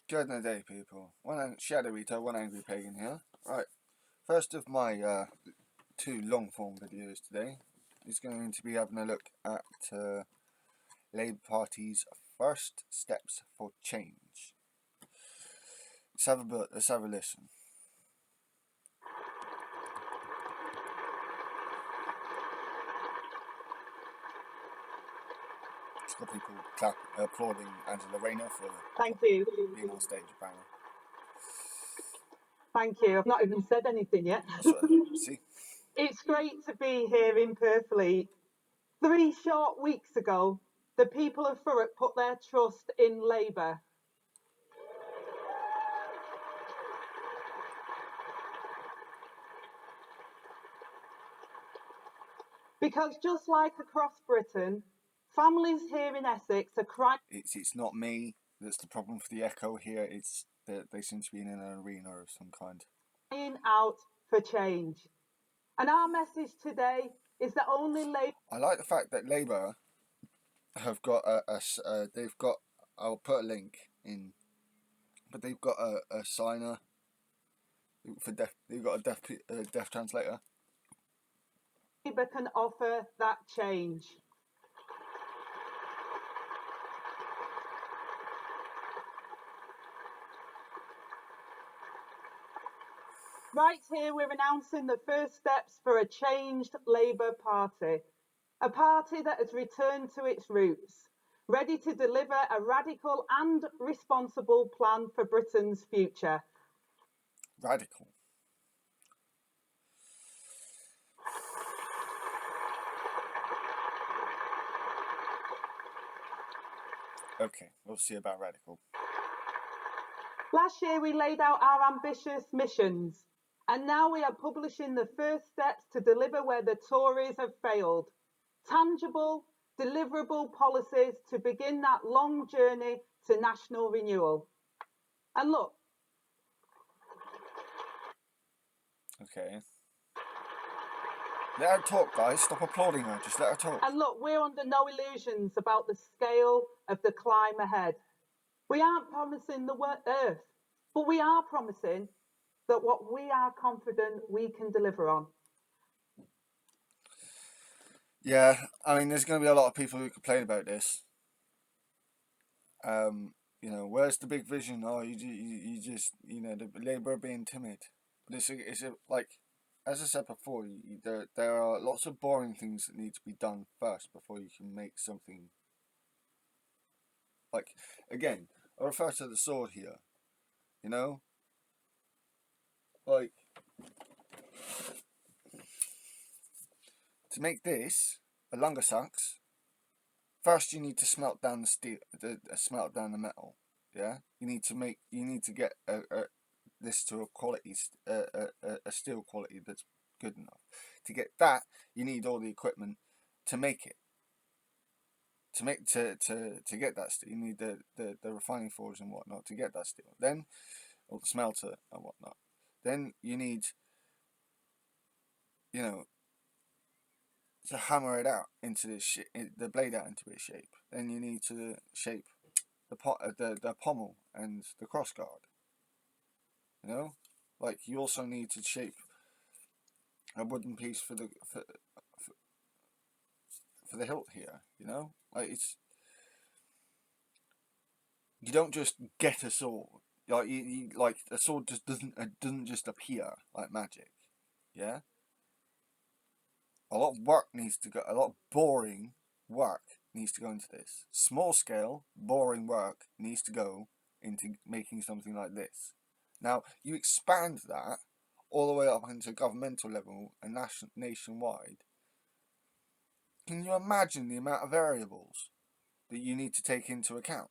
Good day, people. One Shadow Eater, one Angry Pagan here. Right, first of my two long-form videos today is going to be having a look at Labour Party's first steps for change. Let's have a listen. It's got people applauding Angela Rayner for Thank you. being on stage, apparently. Thank you. I've not even said anything yet. See? It's great to be here in Purfleet. 3 short weeks ago, the people of Thurrock put their trust in Labour. Because just like across Britain, families here in Essex are crying. It's not me that's the problem for the echo here. It's that they seem to be in an arena of some kind. Out for change. And our message today is that only Labour. I like the fact that Labour have got they've got, I'll put a link in, but they've got a signer for deaf. They've got a deaf translator. Labour can offer that change. Right here, we're announcing the first steps for a changed Labour Party, a party that has returned to its roots, ready to deliver a radical and responsible plan for Britain's future. Radical. Okay, we'll see about radical. Last year, we laid out our ambitious missions, and now we are publishing the first steps to deliver where the Tories have failed. Tangible, deliverable policies to begin that long journey to national renewal. And look. Okay. Let her talk, guys. Stop applauding her. Just let her talk. And look, we're under no illusions about the scale of the climb ahead. We aren't promising the earth, but we are promising that what we are confident we can deliver on. Yeah, I mean, there's going to be a lot of people who complain about this. You know, where's the big vision? Oh, you just, you know, the Labour are being timid. But it's like, as I said before, there are lots of boring things that need to be done first before you can make something. Like, again, I refer to the sword here. You know, like, to make this a Lungasax, first you need to smelt down the steel, smelt down the metal. Yeah, you need to get this to a quality, a steel quality that's good enough. To get that, you need all the equipment to make it. To get that steel, you need the refining forge and whatnot to get that steel. Then, or the smelter and whatnot. Then you need, you know, to hammer it out into the blade out into its shape. Then you need to shape the pommel and the crossguard. You know, like you also need to shape a wooden piece for the hilt here. You know, like you don't just get a sword. Like like a sword just doesn't just appear like magic. Yeah, a lot of work needs to go. A lot of boring work needs to go into this. Small scale, boring work needs to go into making something like this. Now, you expand that all the way up into governmental level and nationwide. Can you imagine the amount of variables that you need to take into account?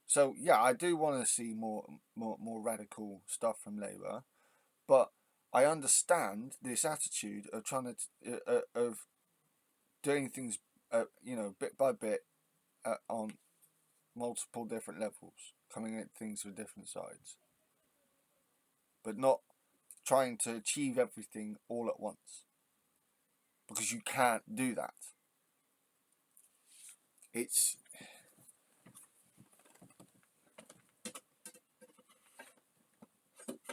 So, yeah, I do want to see more radical stuff from Labour, but I understand this attitude of trying to of doing things, you know, bit by bit, on multiple different levels, coming at things from different sides, but not trying to achieve everything all at once, because you can't do that. It's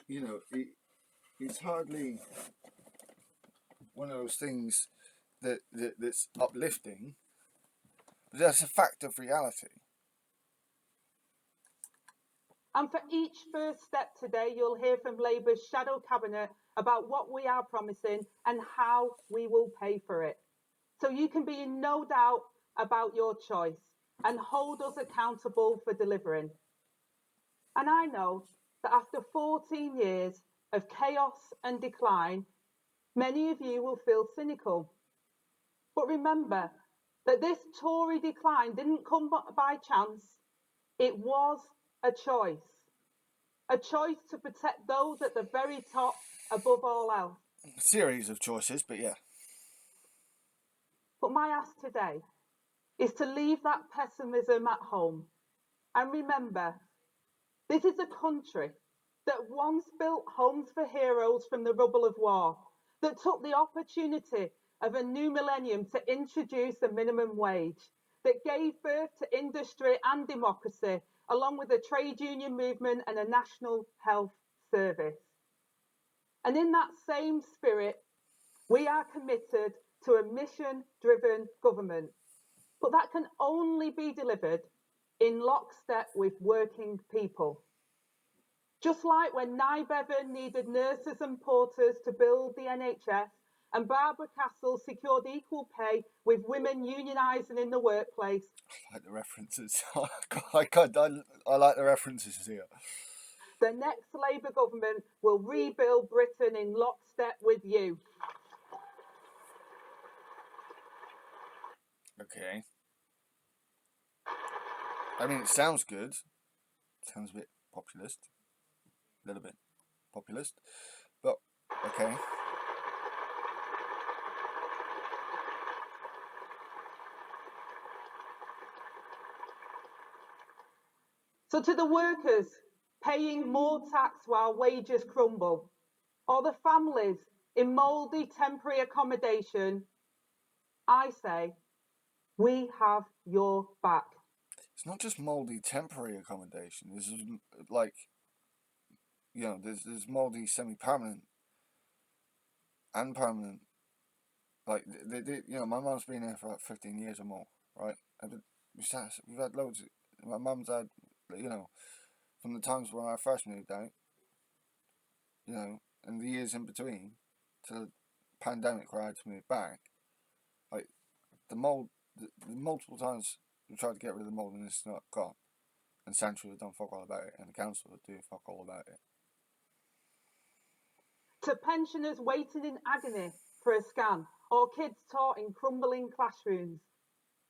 it's hardly one of those things that's uplifting, but that's a fact of reality. And for each first step today, you'll hear from Labour's shadow cabinet about what we are promising and how we will pay for it. So you can be in no doubt about your choice and hold us accountable for delivering. And I know that after 14 years of chaos and decline, many of you will feel cynical. But remember that this Tory decline didn't come by chance. It was a choice to protect those at the very top above all else. A series of choices, but yeah. But my ask today is to leave that pessimism at home and remember, this is a country that once built homes for heroes from the rubble of war, that took the opportunity of a new millennium to introduce a minimum wage, that gave birth to industry and democracy, along with a trade union movement and a national health service. And in that same spirit, we are committed to a mission-driven government, but that can only be delivered in lockstep with working people. Just like when Nye Bevan needed nurses and porters to build the NHS, and Barbara Castle secured equal pay with women unionising in the workplace. I like the references. I like the references here. The next Labour government will rebuild Britain in lockstep with you. Okay. I mean, it sounds good. Sounds a bit populist. A little bit populist. But, okay. So to the workers paying more tax while wages crumble, or the families in mouldy temporary accommodation, I say, we have your back. It's not just mouldy temporary accommodation. This is like, there's mouldy semi-permanent and permanent. Like, my mum's been here for like 15 years or more, right? We've had loads. My mum's had, from the times when I first moved out, and the years in between, to the pandemic where I had to move back, like, the multiple times we tried to get rid of the mould and it's not gone. And Sanctuary have done fuck all about it, and the council would do fuck all about it. To pensioners waiting in agony for a scan, or kids taught in crumbling classrooms,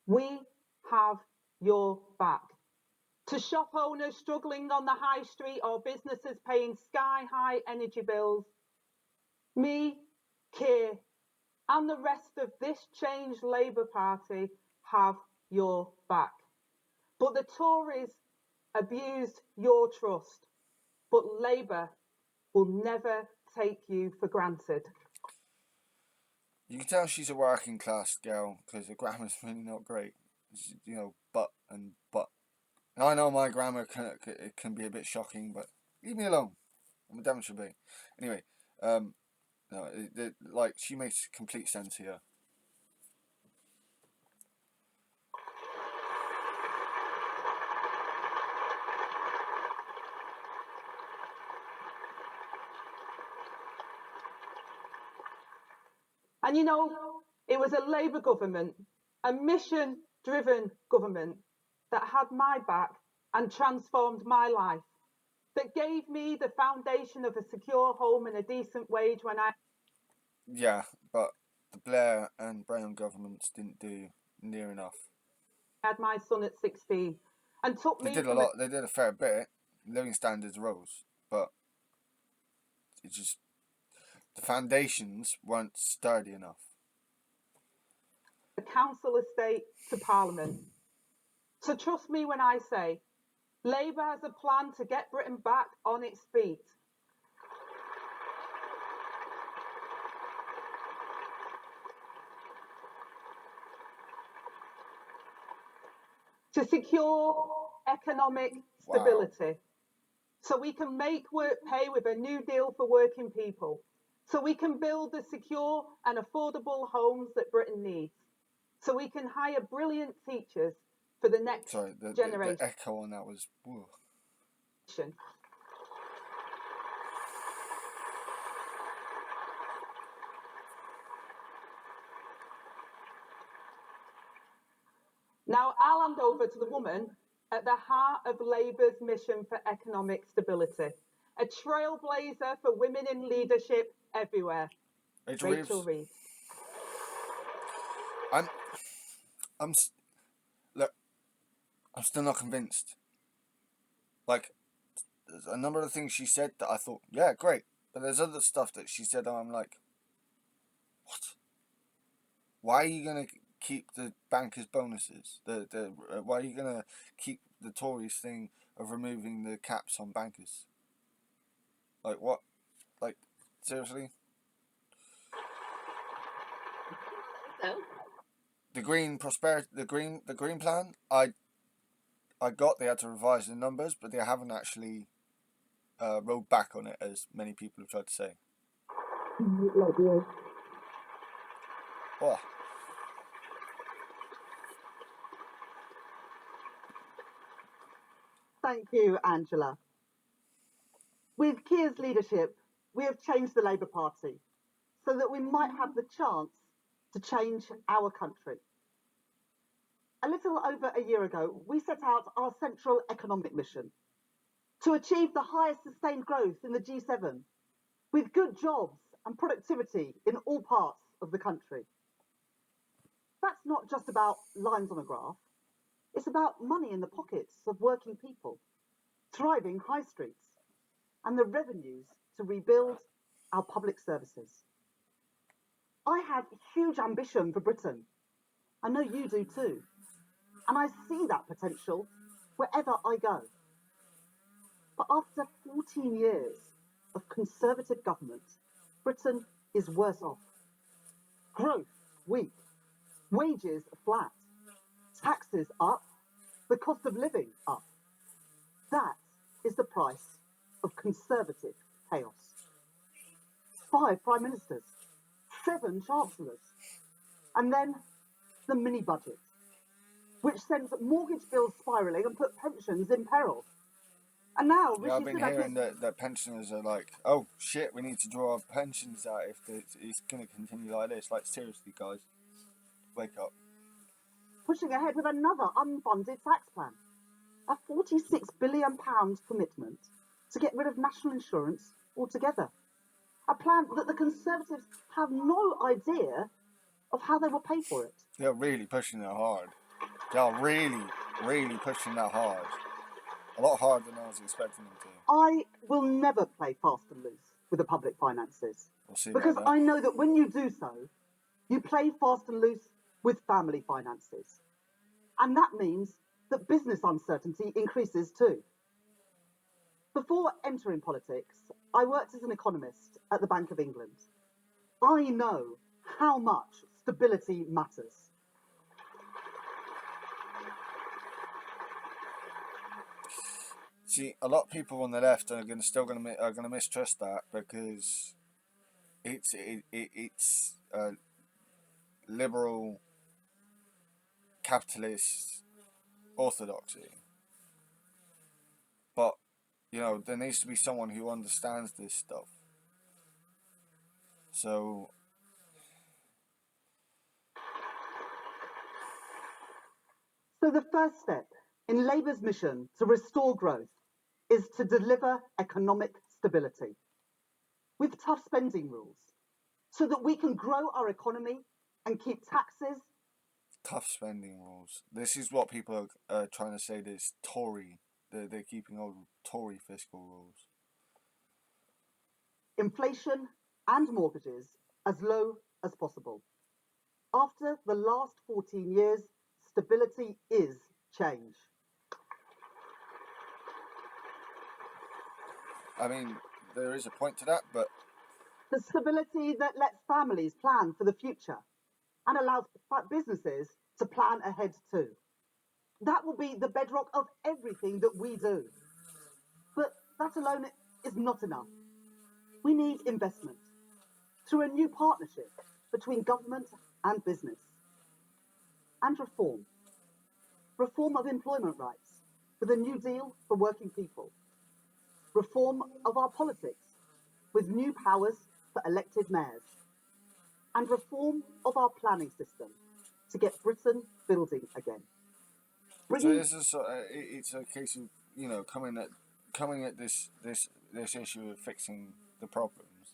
we have your back. To shop owners struggling on the high street or businesses paying sky-high energy bills, me, Keir, and the rest of this changed Labour Party have your back. But the Tories abused your trust, but Labour will never take you for granted. You can tell she's a working class girl because her grammar's really not great. But and but. And I know my grammar can be a bit shocking, but leave me alone. I'm a Devonshire B. Anyway, she makes complete sense here. And it was a Labour government, a mission-driven government that had my back and transformed my life, that gave me the foundation of a secure home and a decent wage when I... Yeah, but the Blair and Brown governments didn't do near enough. had my son at 16 and took me... They did a lot. They did a fair bit. Living standards rose, but it just... the foundations weren't sturdy enough. The council estate to Parliament. So trust me when I say, Labour has a plan to get Britain back on its feet. To secure economic stability. so we can make work pay with a new deal for working people, so we can build the secure and affordable homes that Britain needs, so we can hire brilliant teachers for the next Sorry, the generation. echo on that was. Whoa. Now I'll hand over to the woman at the heart of Labour's mission for economic stability, a trailblazer for women in leadership everywhere. Rachel Reeves. Look, I'm still not convinced. Like, there's a number of things she said that I thought, yeah, great. But there's other stuff that she said, I'm like, what? Why are you going to keep the bankers' bonuses? Why are you going to keep the Tories thing of removing the caps on bankers? Like, what? Like, seriously? So, The green prosperity, the green plan, I got they had to revise the numbers, but they haven't actually rolled back on it, as many people have tried to say. Oh. thank you, Angela. With Keir's leadership, we have changed the Labour Party so that we might have the chance to change our country. A little over a year ago, we set out our central economic mission to achieve the highest sustained growth in the G7 with good jobs and productivity in all parts of the country. That's not just about lines on a graph. It's about money in the pockets of working people, thriving high streets, and the revenues to rebuild our public services. I have huge ambition for Britain. I know you do too. And I see that potential wherever I go. But after 14 years of Conservative government, Britain is worse off. Growth weak, wages flat, taxes up, the cost of living up. That is the price of Conservative chaos. 5 prime ministers, 7 chancellors, and then the mini budget, which sends mortgage bills spiralling and put pensions in peril. And now Yeah, I've been hearing that pensioners are like, oh shit, we need to draw our pensions out if it's going to continue like this. Like, seriously, guys, wake up. Pushing ahead with another unfunded tax plan, a £46 billion commitment to get rid of national insurance altogether. A plan that the Conservatives have no idea of how they will pay for it. They're really pushing that hard. They're really, really pushing that hard. A lot harder than I was expecting them to. I will never play fast and loose with the public finances. We'll see because about that. I know that when you do so, you play fast and loose with family finances. And that means that business uncertainty increases too. Before entering politics, I worked as an economist at the Bank of England. I know how much stability matters. See, a lot of people on the left are still going to mistrust that because it's liberal capitalist orthodoxy. But you know, there needs to be someone who understands this stuff. So the first step in Labour's mission to restore growth is to deliver economic stability with tough spending rules so that we can grow our economy and keep taxes. Tough spending rules. This is what people are trying to say. This Tory, they're keeping old Tory fiscal rules. Inflation and mortgages as low as possible. After the last 14 years, stability is change. I mean, there is a point to that, but the stability that lets families plan for the future and allows businesses to plan ahead too. That will be the bedrock of everything that we do. But that alone is not enough. We need investment through a new partnership between government and business. And reform. Reform of employment rights with a new deal for working people. Reform of our politics with new powers for elected mayors. And reform of our planning system to get Britain building again. So this is it's a case of, you know, coming at this issue of fixing the problems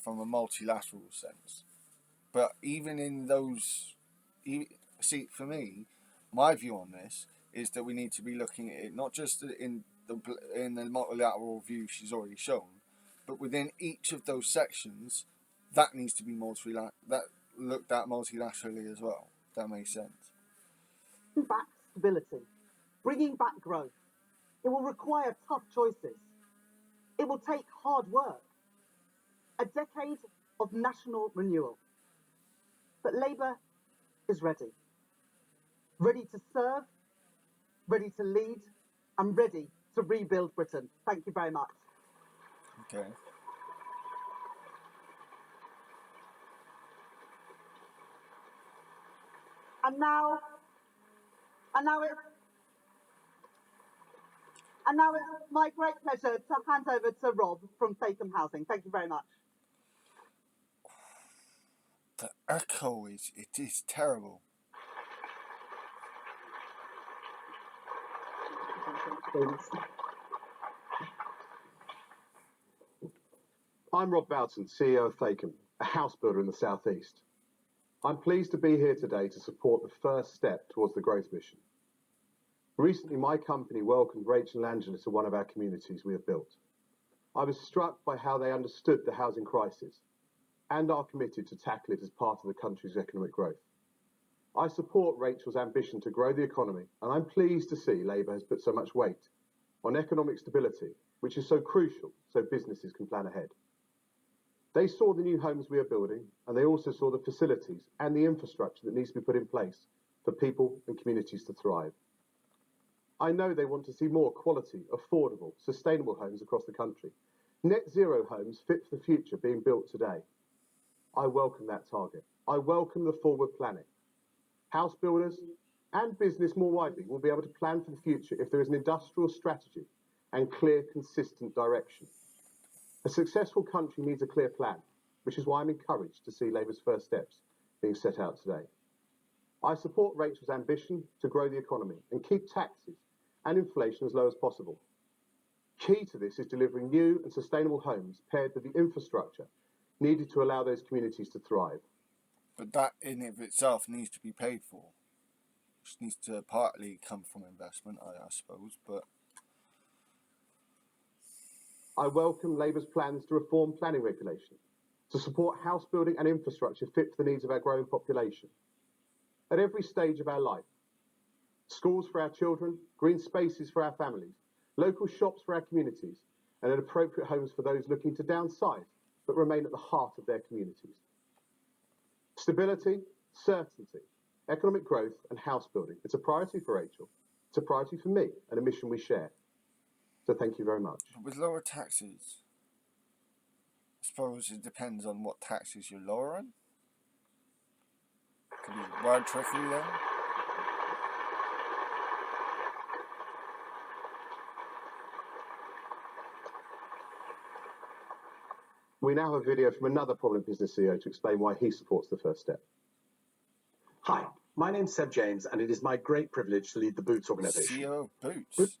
from a multilateral sense. But even in those, see, for me, my view on this is that we need to be looking at it not just in the multilateral view she's already shown, but within each of those sections, that needs to be looked at multilaterally as well. If that makes sense. Back stability, bringing back growth. It will require tough choices. It will take hard work. A decade of national renewal. But Labour is ready. Ready to serve, ready to lead, and ready to rebuild Britain. Thank you very much. Okay. And now it's my great pleasure to hand over to Rob from Fathom Housing. Thank you very much. The echo is terrible. I'm Rob Boughton, CEO of Fathom, a house builder in the South East. I'm pleased to be here today to support the first step towards the growth mission. Recently, my company welcomed Rachel and Angela to one of our communities we have built. I was struck by how they understood the housing crisis and are committed to tackle it as part of the country's economic growth. I support Rachel's ambition to grow the economy, and I'm pleased to see Labour has put so much weight on economic stability, which is so crucial so businesses can plan ahead. They saw the new homes we are building, and they also saw the facilities and the infrastructure that needs to be put in place for people and communities to thrive. I know they want to see more quality, affordable, sustainable homes across the country. Net zero homes fit for the future being built today. I welcome that target. I welcome the forward planning. House builders and business more widely will be able to plan for the future if there is an industrial strategy and clear, consistent direction. A successful country needs a clear plan, which is why I'm encouraged to see Labour's first steps being set out today. I support Rachel's ambition to grow the economy and keep taxes and inflation as low as possible. Key to this is delivering new and sustainable homes paired with the infrastructure needed to allow those communities to thrive. But that in of itself needs to be paid for. Which needs to partly come from investment, I suppose, but... I welcome Labour's plans to reform planning regulation, to support house building and infrastructure fit for the needs of our growing population. At every stage of our life, schools for our children, green spaces for our families, local shops for our communities, and appropriate homes for those looking to downsize but remain at the heart of their communities. Stability, certainty, economic growth and house building. It's a priority for Rachel. It's a priority for me and a mission we share. So thank you very much. With lower taxes, I suppose it depends on what taxes you're lowering. Could be word trickery then. We now have a video from another prominent business CEO to explain why he supports the first step. Hi, my name's Seb James, and it is my great privilege to lead the Boots organisation. CEO of Boots.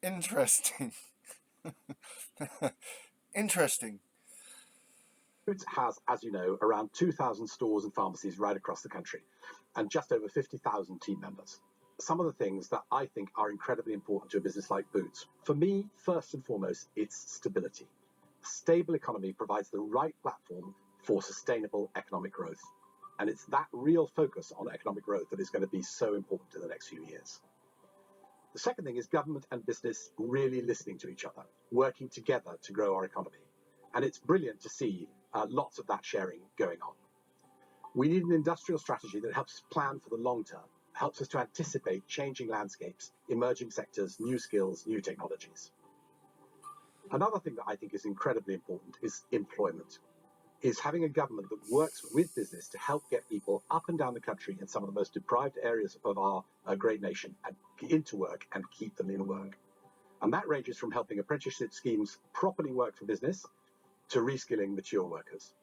Interesting. Interesting. Boots has, as you know, around 2,000 stores and pharmacies right across the country, and just over 50,000 team members. Some of the things that I think are incredibly important to a business like Boots. For me, first and foremost, it's stability. A stable economy provides the right platform for sustainable economic growth. And it's that real focus on economic growth that is going to be so important in the next few years. The second thing is government and business really listening to each other, working together to grow our economy. And it's brilliant to see lots of that sharing going on. We need an industrial strategy that helps plan for the long term, helps us to anticipate changing landscapes, emerging sectors, new skills, new technologies. Another thing that I think is incredibly important is employment, is having a government that works with business to help get people up and down the country in some of the most deprived areas of our great nation and into work and keep them in work. And that ranges from helping apprenticeship schemes properly work for business to reskilling mature workers.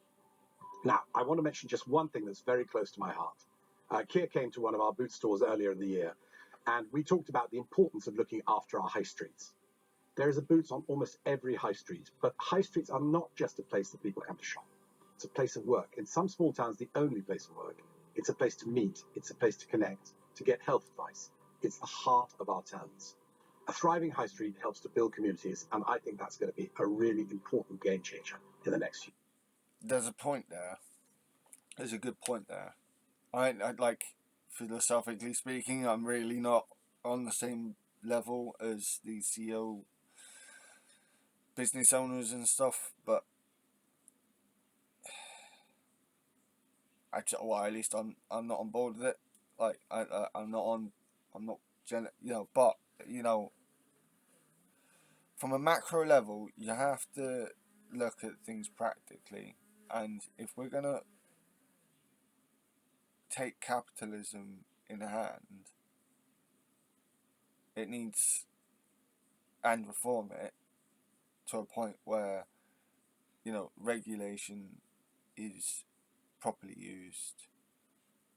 Now, I want to mention just one thing that's very close to my heart. Keir came to one of our boot stores earlier in the year, and we talked about the importance of looking after our high streets. There is a Boots on almost every high street, but high streets are not just a place that people come to shop. It's a place of work. In some small towns, the only place of work. It's a place to meet. It's a place to connect, to get health advice. It's the heart of our towns. A thriving high street helps to build communities, and I think that's going to be a really important game changer in the next few. There's a point there. There's a good point there. I like, philosophically speaking, I'm really not on the same level as the CEO business owners and stuff, but well, at least I'm not on board with it. Like I'm not but from a macro level, you have to look at things practically, and if we're gonna take capitalism in hand, it needs and reform it to a point where regulation is properly used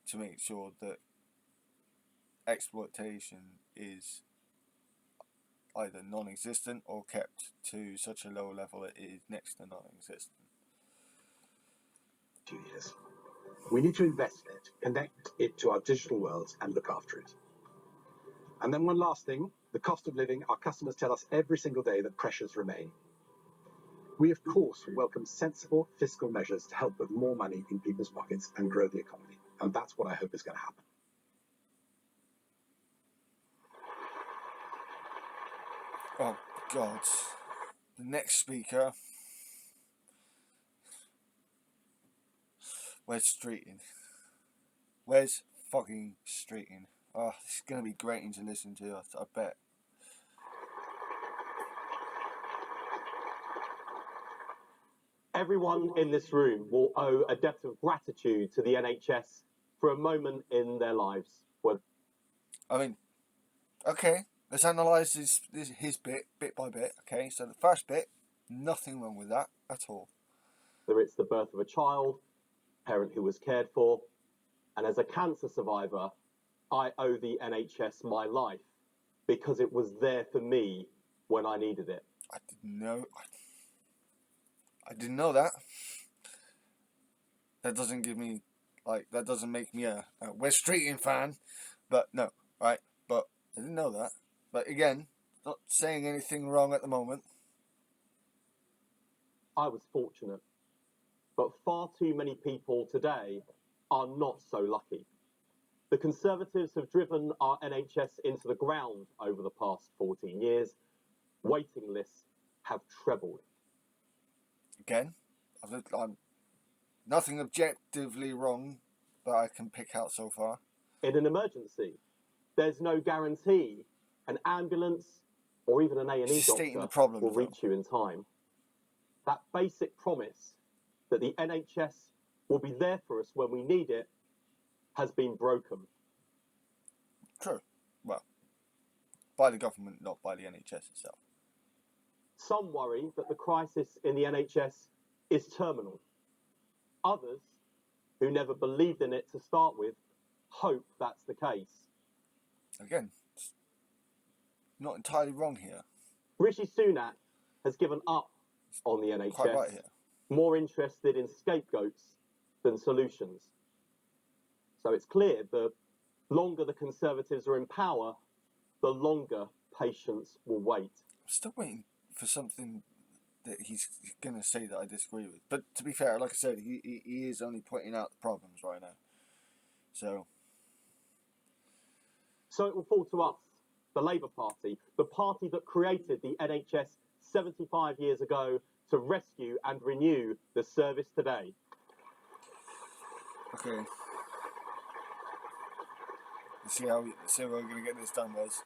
to make sure that exploitation is either non-existent or kept to such a low level it is next to non-existent. 2 years. We need to invest in it, connect it to our digital world, and look after it. And then one last thing, the cost of living. Our customers tell us every single day that pressures remain. We, of course, welcome sensible fiscal measures to help put more money in people's pockets and grow the economy. And that's what I hope is going to happen. Oh, God. The next speaker. Where's Streeting? Where's fucking Streeting? Oh, this is going to be grating to listen to, I bet. Everyone in this room will owe a debt of gratitude to the NHS for a moment in their lives. I mean, okay, let's analyse his bit by bit. Okay, so the first bit, nothing wrong with that at all. Whether it's the birth of a child, a parent who was cared for, and as a cancer survivor, I owe the NHS my life because it was there for me when I needed it. I didn't know that. That doesn't give me, that doesn't make me a West Streeting fan. But no, right? But I didn't know that. But again, not saying anything wrong at the moment. I was fortunate. But far too many people today are not so lucky. The Conservatives have driven our NHS into the ground over the past 14 years. Waiting lists have trebled. Again, I'm nothing objectively wrong that I can pick out so far. In an emergency, there's no guarantee an ambulance or even an A&E doctor will reach you in time. That basic promise that the NHS will be there for us when we need it has been broken. True. Well, by the government, not by the NHS itself. Some worry that the crisis in the NHS is terminal. Others, who never believed in it to start with, hope that's the case. Again, it's not entirely wrong here. Rishi Sunak has given up on the NHS, quite right here. More interested in scapegoats than solutions. So it's clear the longer the Conservatives are in power, the longer patients will wait. I'm still waiting for something that he's going to say that I disagree with. But to be fair, like I said, he is only pointing out the problems right now. So it will fall to us, the Labour Party, the party that created the NHS 75 years ago to rescue and renew the service today. Okay. see how we're going to get this done, Wes.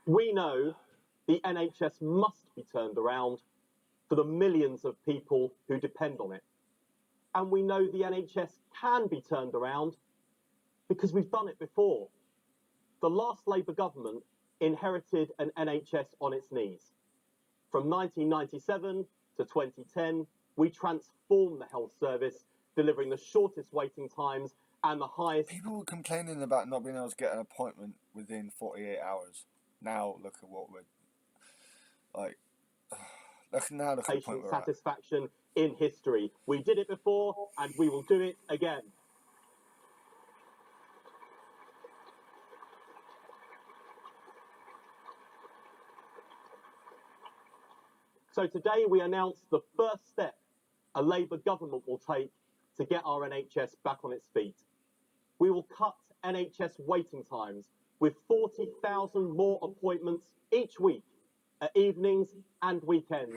We know the NHS must be turned around for the millions of people who depend on it. And we know the NHS can be turned around because we've done it before. The last Labour government inherited an NHS on its knees. From 1997 to 2010, we transformed the health service, delivering the shortest waiting times and the highest... People were complaining about not being able to get an appointment within 48 hours. Now look at what we're... Like... Look at the point patient we're at. Satisfaction in history. We did it before and we will do it again. So today we announced the first step a Labour government will take to get our NHS back on its feet. We will cut NHS waiting times with 40,000 more appointments each week at evenings and weekends,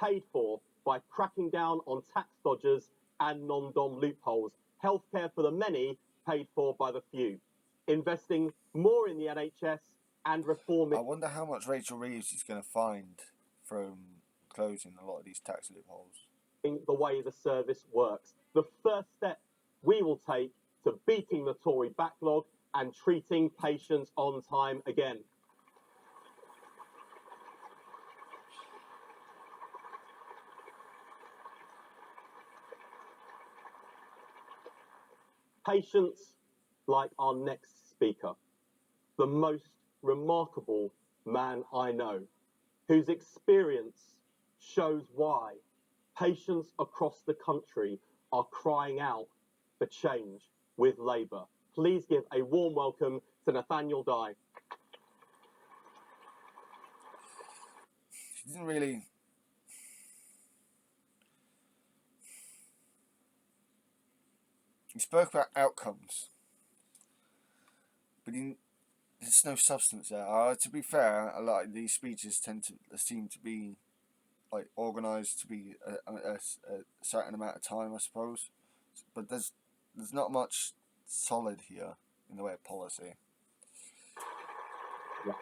paid for by cracking down on tax dodgers and non-dom loopholes. Healthcare for the many, paid for by the few. Investing more in the NHS and reforming... I wonder how much Rachel Reeves is going to find from closing a lot of these tax loopholes. The way the service works. The first step we will take to beating the Tory backlog and treating patients on time again. Patients like our next speaker, the most remarkable man I know, whose experience shows why patients across the country are crying out for change with Labour. Please give a warm welcome to Nathaniel Dye. She didn't really... He spoke about outcomes, but there's no substance there. To be fair, a lot of these speeches seem to be like organised to be a certain amount of time, I suppose. But there's not much solid here in the way of policy. Yeah.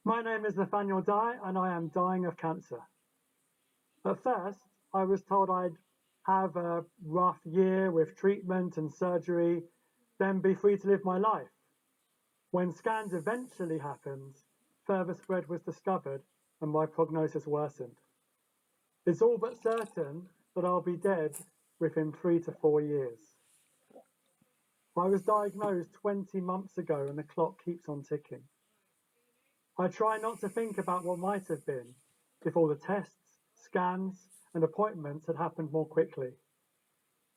My name is Nathaniel Dye and I am dying of cancer. At first, I was told I'd have a rough year with treatment and surgery, then be free to live my life. When scans eventually happened, further spread was discovered and my prognosis worsened. It's all but certain that I'll be dead within 3 to 4 years. I was diagnosed 20 months ago and the clock keeps on ticking. I try not to think about what might have been if all the tests, scans, and appointments had happened more quickly.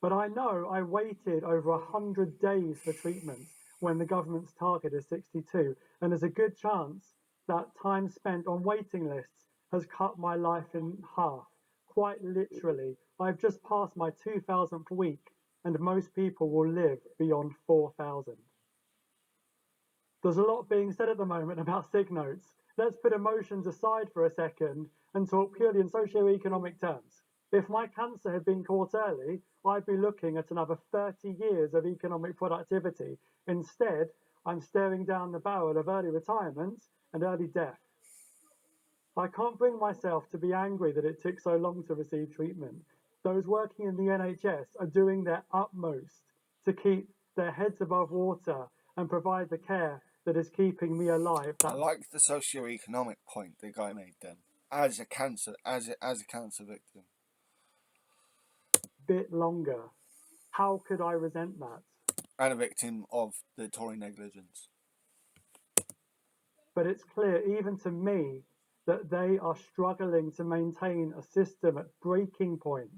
But I know I waited over 100 days for treatment when the government's target is 62, and there's a good chance that time spent on waiting lists has cut my life in half. Quite literally, I've just passed my 2,000th week, and most people will live beyond 4,000. There's a lot being said at the moment about sick notes. Let's put emotions aside for a second and talk purely in socio-economic terms. If my cancer had been caught early, I'd be looking at another 30 years of economic productivity. Instead, I'm staring down the barrel of early retirement and early death. I can't bring myself to be angry that it took so long to receive treatment. Those working in the NHS are doing their utmost to keep their heads above water and provide the care that is keeping me alive. I like the socio-economic point the guy made then, as a cancer victim. Bit longer. How could I resent that? And a victim of the Tory negligence. But it's clear, even to me, that they are struggling to maintain a system at breaking point.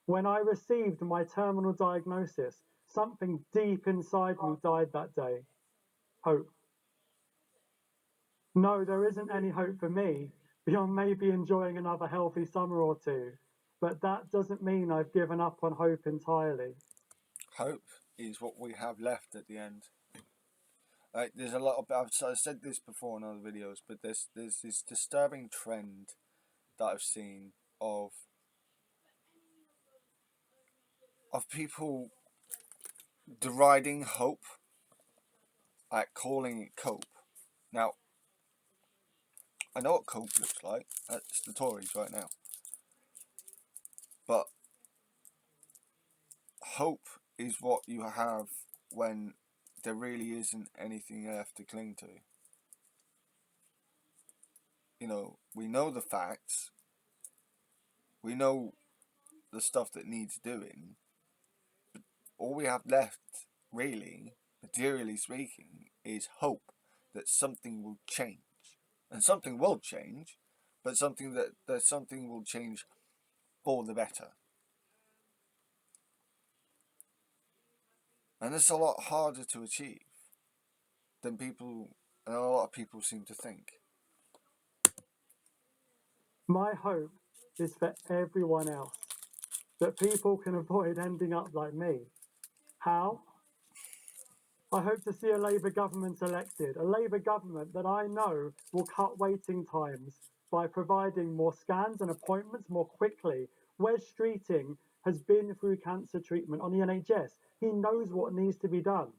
When I received my terminal diagnosis, something deep inside me died that day. Hope. No, there isn't any hope for me, beyond maybe enjoying another healthy summer or two. But that doesn't mean I've given up on hope entirely. Hope is what we have left at the end. Like, there's a lot of, I've said this before in other videos, but there's this disturbing trend that I've seen of people deriding hope, like calling it cope. Now, I know what cope looks like. That's the Tories right now. But hope is what you have when there really isn't anything left to cling to. You know, we know the facts. We know the stuff that needs doing. But all we have left, really, materially speaking, is hope that something will change. And something will change, but something will change for the better. And it's a lot harder to achieve than a lot of people seem to think. My hope is for everyone else, that people can avoid ending up like me. How? I hope to see a Labour government elected, a Labour government that I know will cut waiting times by providing more scans and appointments more quickly. Wes Streeting has been through cancer treatment on the NHS. He knows what needs to be done.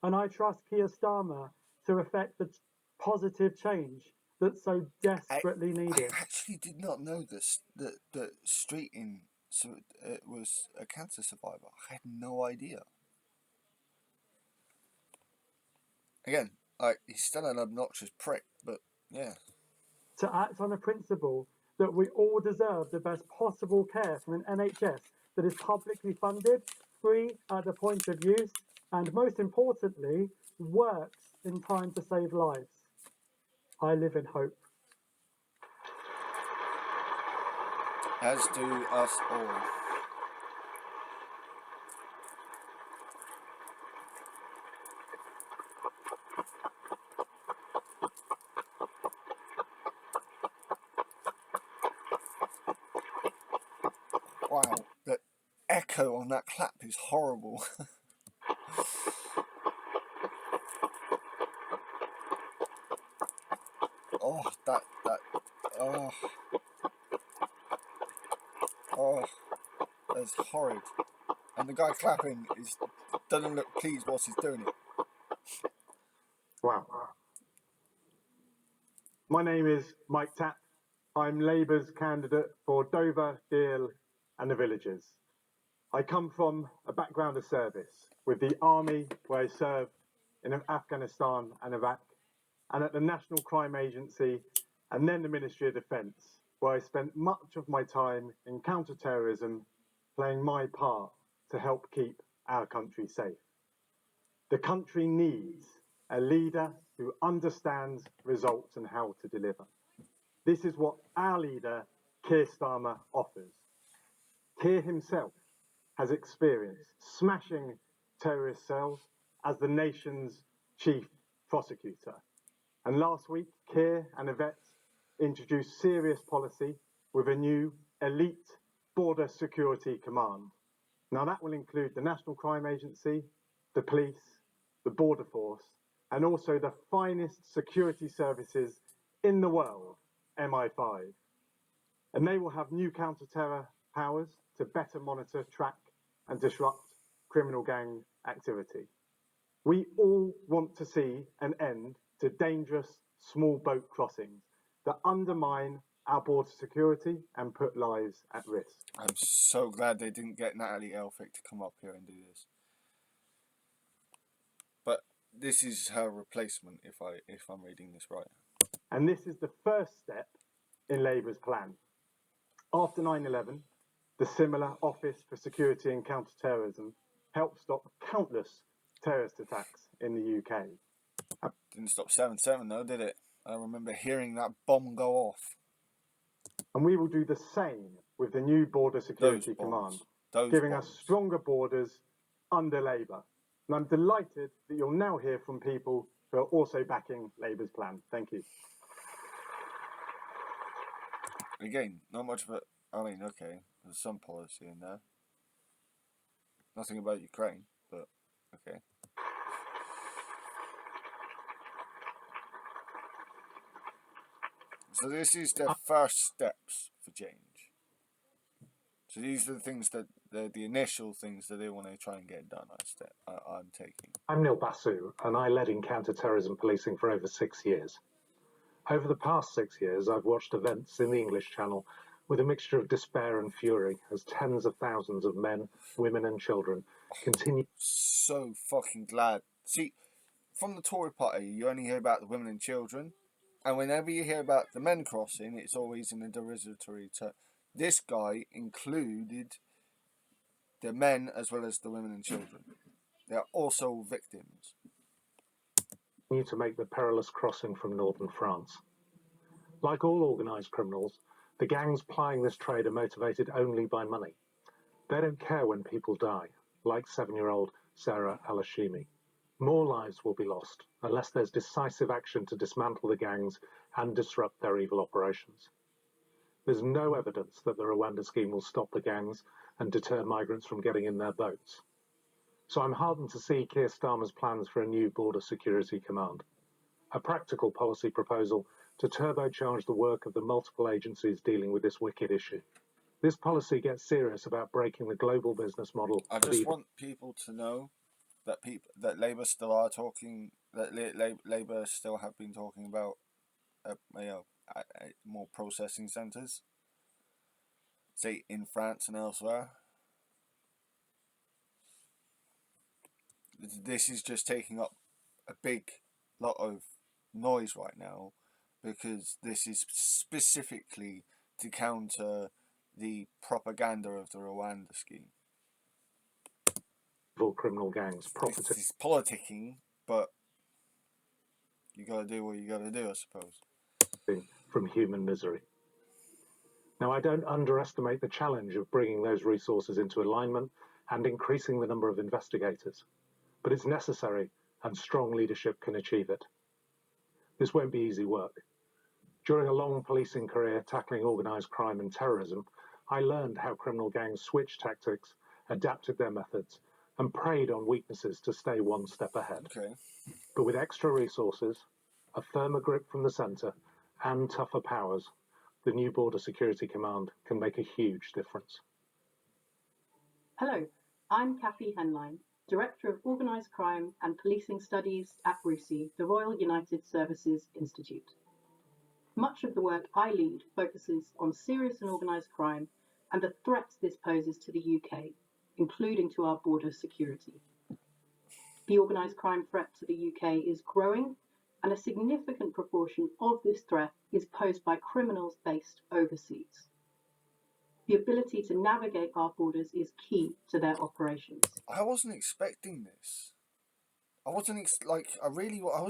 And I trust Keir Starmer to effect the positive change that's so desperately needed. I actually did not know this, that Streeting was a cancer survivor. I had no idea. Again, like, he's still an obnoxious prick, but yeah. To act on a principle that we all deserve the best possible care from an NHS that is publicly funded, free at the point of use, and most importantly, works in time to save lives. I live in hope. As do us all. Wow, the echo on that clap is horrible. That's horrid. And the guy clapping doesn't look pleased whilst he's doing it. Wow. My name is Mike Tapp. I'm Labour's candidate for Dover, Deal and the Villages. I come from a background of service with the Army, where I served in Afghanistan and Iraq, and at the National Crime Agency and then the Ministry of Defence, where I spent much of my time in counter-terrorism, playing my part to help keep our country safe. The country needs a leader who understands results and how to deliver. This is what our leader, Keir Starmer, offers. Keir himself has experienced smashing terrorist cells as the nation's chief prosecutor. And last week, Keir and Yvette introduced serious policy with a new elite border security command. Now that will include the National Crime Agency, the police, the border force, and also the finest security services in the world, MI5. And they will have new counter-terror powers to better monitor, track, and disrupt criminal gang activity. We all want to see an end to dangerous small boat crossings that undermine our border security and put lives at risk. I'm so glad they didn't get Natalie Elphicke to come up here and do this. But this is her replacement, if I'm reading this right. And this is the first step in Labour's plan. After 9/11, the similar Office for Security and Counter-Terrorism helped stop countless terrorist attacks in the UK. Didn't stop 7/7 though, did it? I remember hearing that bomb go off. And we will do the same with the new Border Security Command, giving us stronger borders under Labour. And I'm delighted that you'll now hear from people who are also backing Labour's plan. Thank you. Again, not much of it. I mean, okay, there's some policy in there. Nothing about Ukraine, but okay. So this is the first steps for change. So these are the things that the initial things that they want to try and get done. I'm taking. I'm Neil Basu, and I led in counter-terrorism policing for over 6 years. Over the past 6 years, I've watched events in the English Channel with a mixture of despair and fury as tens of thousands of men, women and children continue. So fucking glad. See, from the Tory party, you only hear about the women and children, and whenever you hear about the men crossing, it's always in a derisitory term. This guy included the men as well as the women and children. They are also victims. To make the perilous crossing from northern France. Like all organised criminals, the gangs plying this trade are motivated only by money. They don't care when people die, like 7-year-old Sarah Al-Hashimi. More lives will be lost unless there's decisive action to dismantle the gangs and disrupt their evil operations. There's no evidence that the Rwanda scheme will stop the gangs and deter migrants from getting in their boats. So I'm heartened to see Keir Starmer's plans for a new border security command, a practical policy proposal to turbocharge the work of the multiple agencies dealing with this wicked issue. This policy gets serious about breaking the global business model. I just want people to know that Labour still are talking, that Labour still have been talking about more processing centres, say in France and elsewhere. This is just taking up a big lot of noise right now, because this is specifically to counter the propaganda of the Rwanda scheme. Criminal gangs profiting. This is politicking, but you gotta do what you gotta do, I suppose. From human misery. Now, I don't underestimate the challenge of bringing those resources into alignment and increasing the number of investigators, but it's necessary and strong leadership can achieve it. This won't be easy work. During a long policing career tackling organised crime and terrorism, I learned how criminal gangs switched tactics, adapted their methods, and preyed on weaknesses to stay one step ahead. Okay. But with extra resources, a firmer grip from the centre, and tougher powers, the new Border Security Command can make a huge difference. Hello, I'm Kathy Henline, Director of Organised Crime and Policing Studies at RUSI, the Royal United Services Institute. Much of the work I lead focuses on serious and organised crime and the threats this poses to the UK, including to our border security. The organised crime threat to the UK is growing, and a significant proportion of this threat is posed by criminals based overseas. The ability to navigate our borders is key to their operations. I wasn't expecting this. I was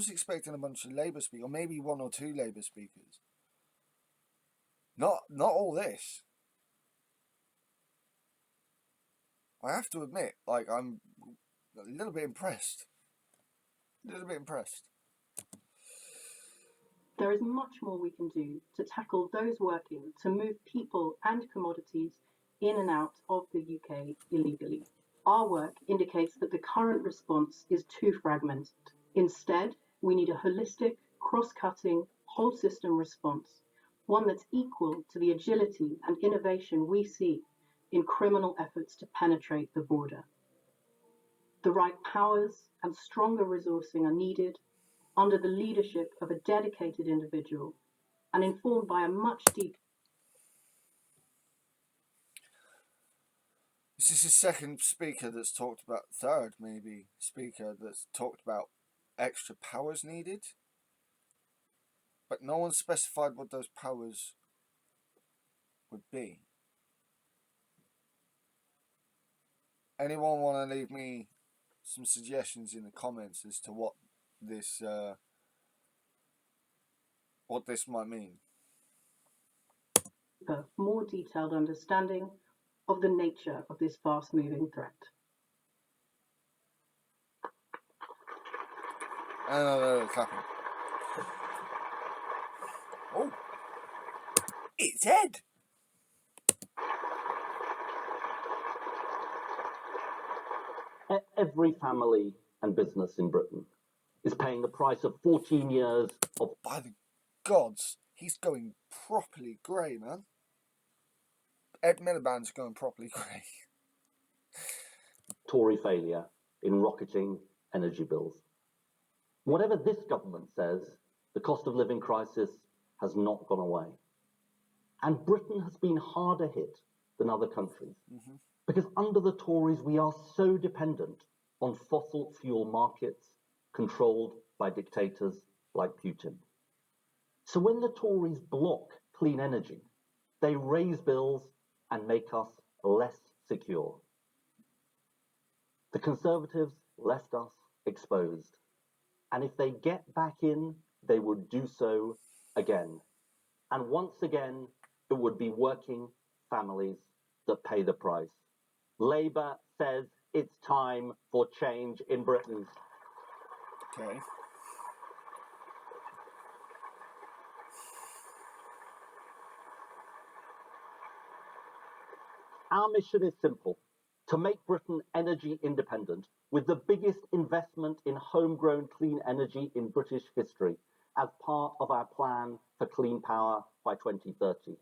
expecting a bunch of Labour speakers, or maybe one or two Labour speakers. Not all this. I have to admit, I'm a little bit impressed. There is much more we can do to tackle those working to move people and commodities in and out of the UK illegally. Our work indicates that the current response is too fragmented. Instead, we need a holistic, cross-cutting, whole-system response, one that's equal to the agility and innovation we see in criminal efforts to penetrate the border. The right powers and stronger resourcing are needed under the leadership of a dedicated individual and informed by a much deeper. This is the second speaker that's talked about, third maybe, speaker that's talked about extra powers needed. But no one specified what those powers would be. Anyone want to leave me some suggestions in the comments as to what this might mean? A more detailed understanding of the nature of this fast-moving threat. No, clapping. Oh, it's Ed. Every family and business in Britain is paying the price of 14 years of... By the gods, he's going properly grey, man. Ed Miliband's going properly grey. Tory failure in rocketing energy bills. Whatever this government says, the cost of living crisis has not gone away. And Britain has been harder hit than other countries. Because under the Tories, we are so dependent on fossil fuel markets controlled by dictators like Putin. So when the Tories block clean energy, they raise bills and make us less secure. The Conservatives left us exposed. And if they get back in, they would do so again. And once again, it would be working families that pay the price. Labour says it's time for change in Britain. Okay. Our mission is simple: to make Britain energy independent with the biggest investment in homegrown clean energy in British history as part of our plan for clean power by 2030.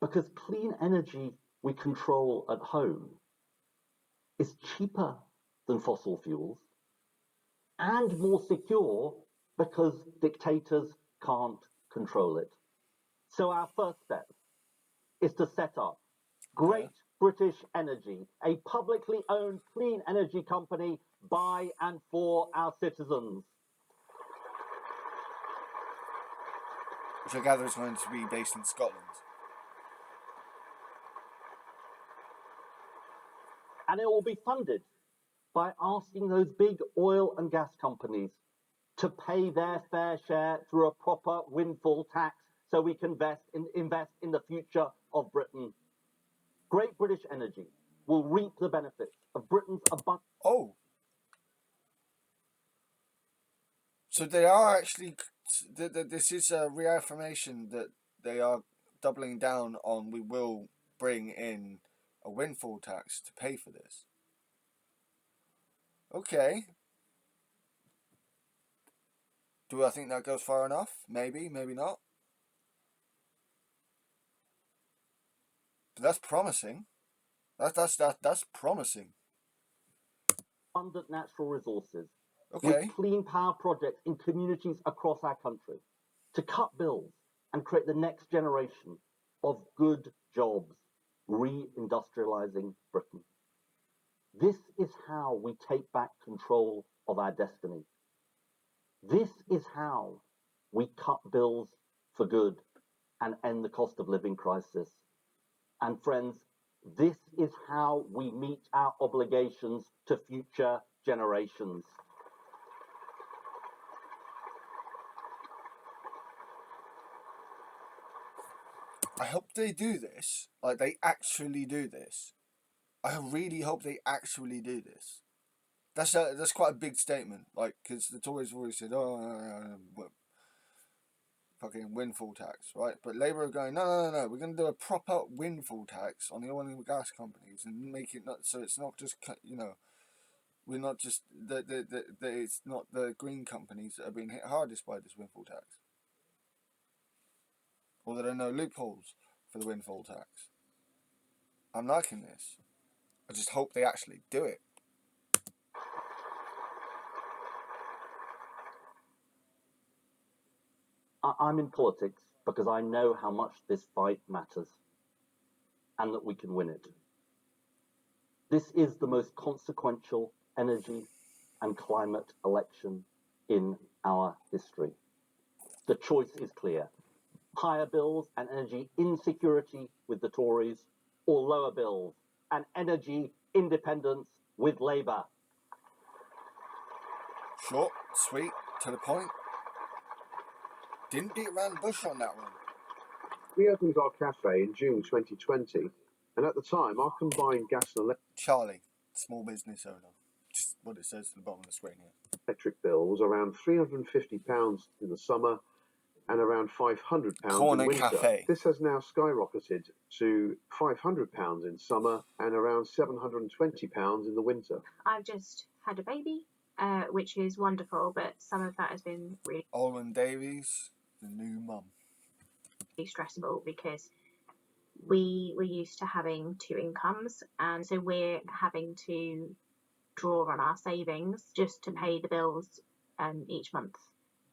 Because clean energy we control at home is cheaper than fossil fuels and more secure because dictators can't control it. So our first step is to set up Great British Energy, a publicly owned clean energy company by and for our citizens. Which I gather is going to be based in Scotland. And it will be funded by asking those big oil and gas companies to pay their fair share through a proper windfall tax so we can invest in the future of Britain. Great British Energy will reap the benefits of Britain's abundant... Oh. So they are actually... This is a reaffirmation that they are doubling down on. We will bring in a windfall tax to pay for this. Okay. Do I think that goes far enough? Maybe, maybe not. But that's promising. That's promising. Abundant natural resources. Okay. With clean power projects in communities across our country to cut bills and create the next generation of good jobs, re-industrializing Britain. This is how we take back control of our destiny. This is how we cut bills for good and end the cost of living crisis. And friends, this is how we meet our obligations to future generations. I hope they do this. Like, they actually do this. I really hope they actually do this. That's quite a big statement. Like, because the Tories have always said, fucking windfall tax, right? But Labour are going, no. We're going to do a proper windfall tax on the oil and gas companies and make it not so it's not just, you know, we're not just it's not the green companies that are being hit hardest by this windfall tax. Or there are no loopholes for the windfall tax. I'm liking this. I just hope they actually do it. I'm in politics because I know how much this fight matters and that we can win it. This is the most consequential energy and climate election in our history. The choice is clear. Higher bills and energy insecurity with the Tories, or lower bills and energy independence with Labour. Short, sweet, to the point. Didn't beat around the bush on that one. We opened our cafe in June 2020, and at the time, our combined gas and Charlie, small business owner. Just what it says at the bottom of the screen here. electric bill was around £350 in the summer and around £500 Corner in winter. cafe. This has now skyrocketed to £500 in summer and around £720 in the winter. I've just had a baby, which is wonderful, but some of that has been really... Olwen Davies, the new mum. stressful because we were used to having 2 incomes, and so we're having to draw on our savings just to pay the bills each month.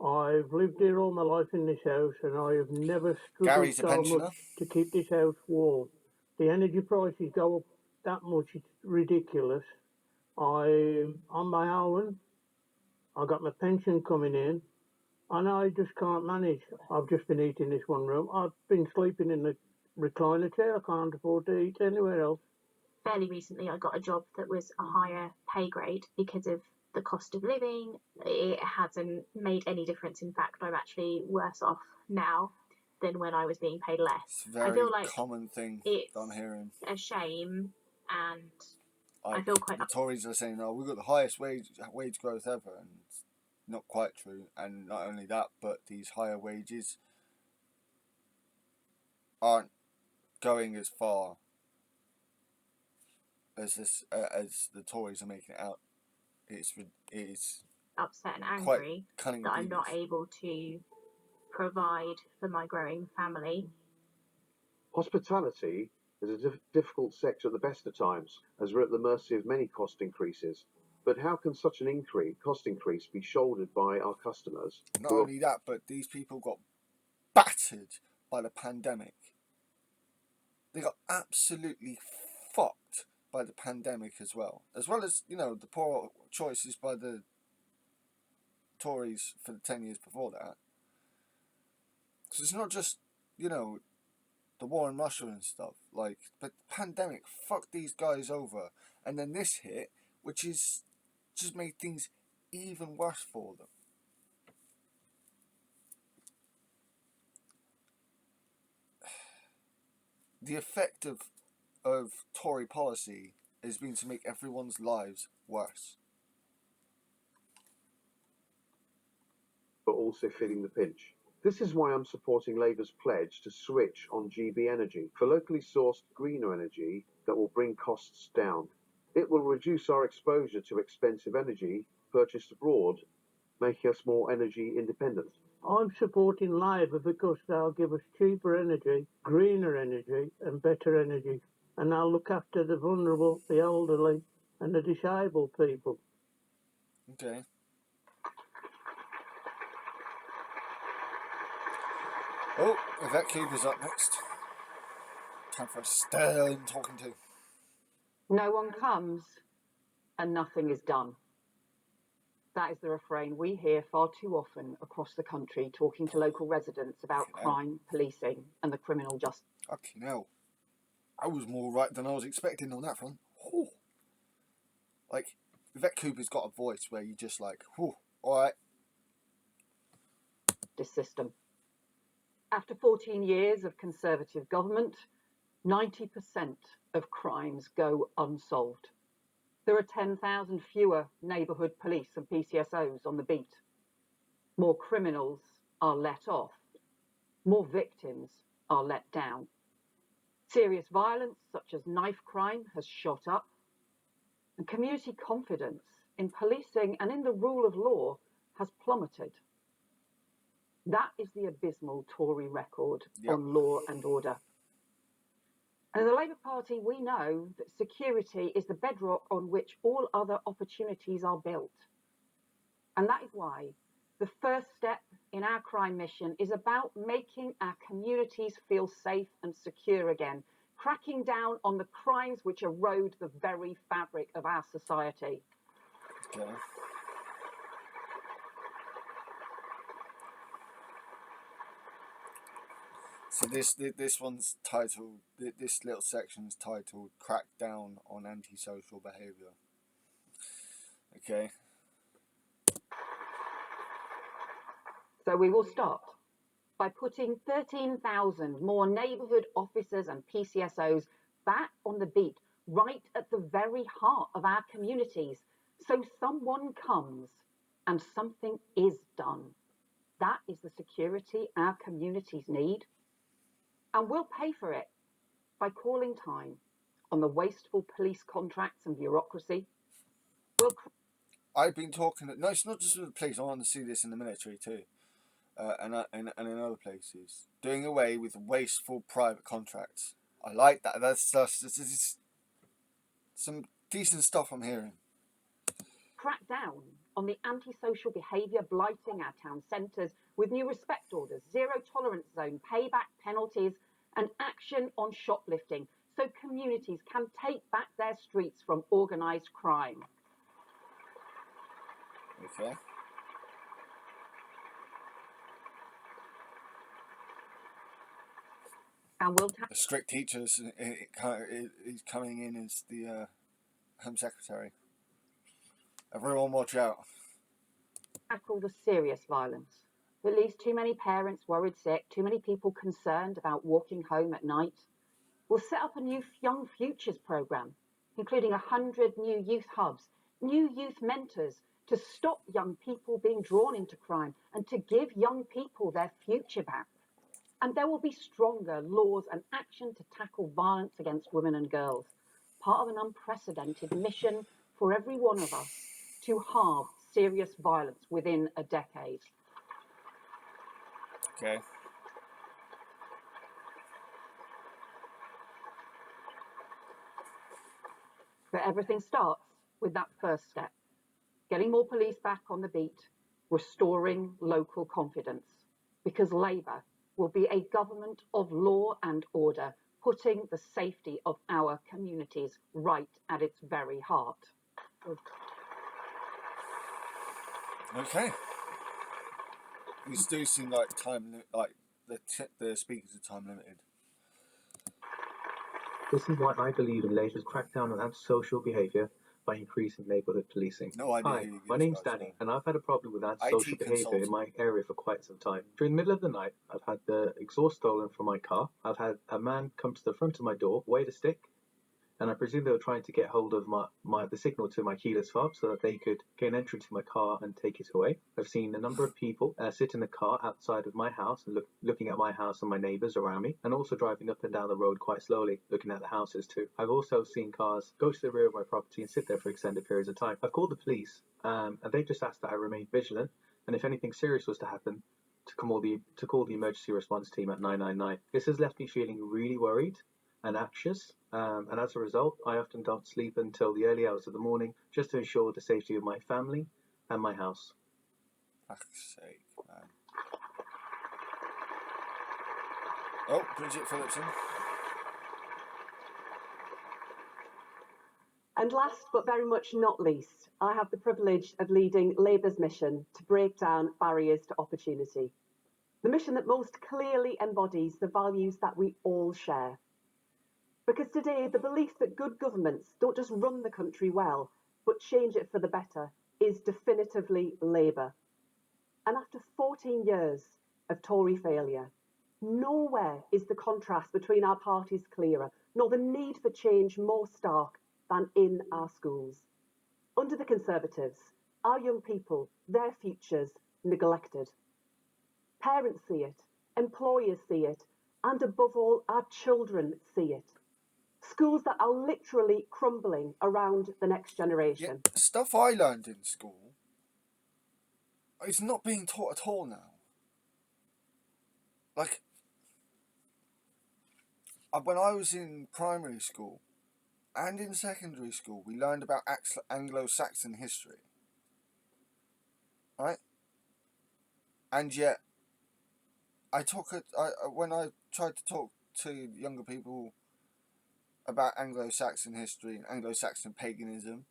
I've lived here all my life in this house, and I have never struggled Gary's a so pensioner. much to keep this house warm. The energy prices go up that much, it's ridiculous. I'm on my own, I got my pension coming in, and I just can't manage. I've just been eating this one room. I've been sleeping in the recliner chair. I can't afford to eat anywhere else. Fairly recently, I got a job that was a higher pay grade because of the cost of living. It hasn't made any difference. In fact, I'm actually worse off now than when I was being paid less. It's a very I feel like common thing it's I'm hearing. a shame, and Like, I feel quite... the Tories are saying, "Oh, we've got the highest wage growth ever," and it's not quite true. And not only that, but these higher wages aren't going as far as the Tories are making it out. It's upset and quite angry cunning that I'm not devious. able to provide for my growing family. Hospitality is a difficult sector at the best of times, as we're at the mercy of many cost increases. But how can such an cost increase be shouldered by our customers? Not only that, but these people got battered by the pandemic. They got absolutely fucked by the pandemic as well as, the poor choices by the Tories for the 10 years before that. So it's not just, the war in Russia and stuff, but the pandemic fucked these guys over, and then this hit, which is just made things even worse for them. The effect of Tory policy has been to make everyone's lives worse. But also feeling the pinch. This is why I'm supporting Labour's pledge to switch on GB Energy for locally sourced greener energy that will bring costs down. It will reduce our exposure to expensive energy purchased abroad, making us more energy independent. I'm supporting Labour because they'll give us cheaper energy, greener energy, and better energy. And they'll look after the vulnerable, the elderly, and the disabled people. Okay. Oh, Yvette Cooper's up next. Time for a stern talking to. No one comes and nothing is done. That is the refrain we hear far too often across the country, talking to local residents about crime, policing, and the criminal justice. Fucking hell. I was more right than I was expecting on that front. Ooh. Yvette Cooper's got a voice where you just alright. This system. After 14 years of Conservative government, 90% of crimes go unsolved. There are 10,000 fewer neighbourhood police and PCSOs on the beat. More criminals are let off. More victims are let down. Serious violence, such as knife crime, has shot up. And community confidence in policing and in the rule of law has plummeted. That is the abysmal Tory record on law and order. And in the Labour Party, we know that security is the bedrock on which all other opportunities are built. And that is why the first step in our crime mission is about making our communities feel safe and secure again, cracking down on the crimes which erode the very fabric of our society. Okay. So this one's titled, this little section's titled "Crack Down on Antisocial Behaviour." Okay. So we will start by putting 13,000 more neighbourhood officers and PCSOs back on the beat, right at the very heart of our communities, so someone comes and something is done. That is the security our communities need. And we'll pay for it by calling time on the wasteful police contracts and bureaucracy. I've been talking... No, it's not just with the police. I want to see this in the military too. and in other places. Doing away with wasteful private contracts. I like that. That's some decent stuff I'm hearing. Crack down on the antisocial behaviour blighting our town centres with new respect orders, zero tolerance zone, payback penalties and action on shoplifting so communities can take back their streets from organised crime. Okay. And we'll the strict teachers is coming in as the Home Secretary. Everyone watch out. Tackle the serious violence. At least too many parents worried sick, too many people concerned about walking home at night. We'll set up a new Young Futures programme, including 100 new youth hubs, new youth mentors to stop young people being drawn into crime and to give young people their future back. And there will be stronger laws and action to tackle violence against women and girls, part of an unprecedented mission for every one of us to halve serious violence within a decade. Okay. But everything starts with that first step, getting more police back on the beat, restoring local confidence, because Labour will be a government of law and order, putting the safety of our communities right at its very heart. Okay. These do seem like the speakers are time limited. This is why I believe in Labour's crackdown on antisocial behaviour by increasing neighbourhood policing. No idea Hi, who you my guys name's are. Danny, and I've had a problem with antisocial behaviour in my area for quite some time. During the middle of the night, I've had the exhaust stolen from my car. I've had a man come to the front of my door, wave a stick, and I presume they were trying to get hold of the signal to my keyless fob so that they could gain entry to my car and take it away. I've seen a number of people sit in the car outside of my house and looking at my house and my neighbours around me, and also driving up and down the road quite slowly, looking at the houses too. I've also seen cars go to the rear of my property and sit there for extended periods of time. I've called the police, and they just asked that I remain vigilant, and if anything serious was to happen, to call the emergency response team at 999. This has left me feeling really worried and anxious, and as a result, I often don't sleep until the early hours of the morning just to ensure the safety of my family and my house. Fuck's sake, man. Oh, Bridget Phillipson. And last but very much not least, I have the privilege of leading Labour's mission to break down barriers to opportunity. The mission that most clearly embodies the values that we all share. Because today, the belief that good governments don't just run the country well, but change it for the better, is definitively Labour. And after 14 years of Tory failure, nowhere is the contrast between our parties clearer, nor the need for change more stark than in our schools. Under the Conservatives, our young people, their futures neglected. Parents see it, employers see it, and above all, our children see it. Schools that are literally crumbling around the next generation. Yeah, stuff I learned in school is not being taught at all now. Like, when I was in primary school and in secondary school, we learned about Anglo-Saxon history. Right? And yet, when I tried to talk to younger people about Anglo-Saxon history and Anglo-Saxon paganism,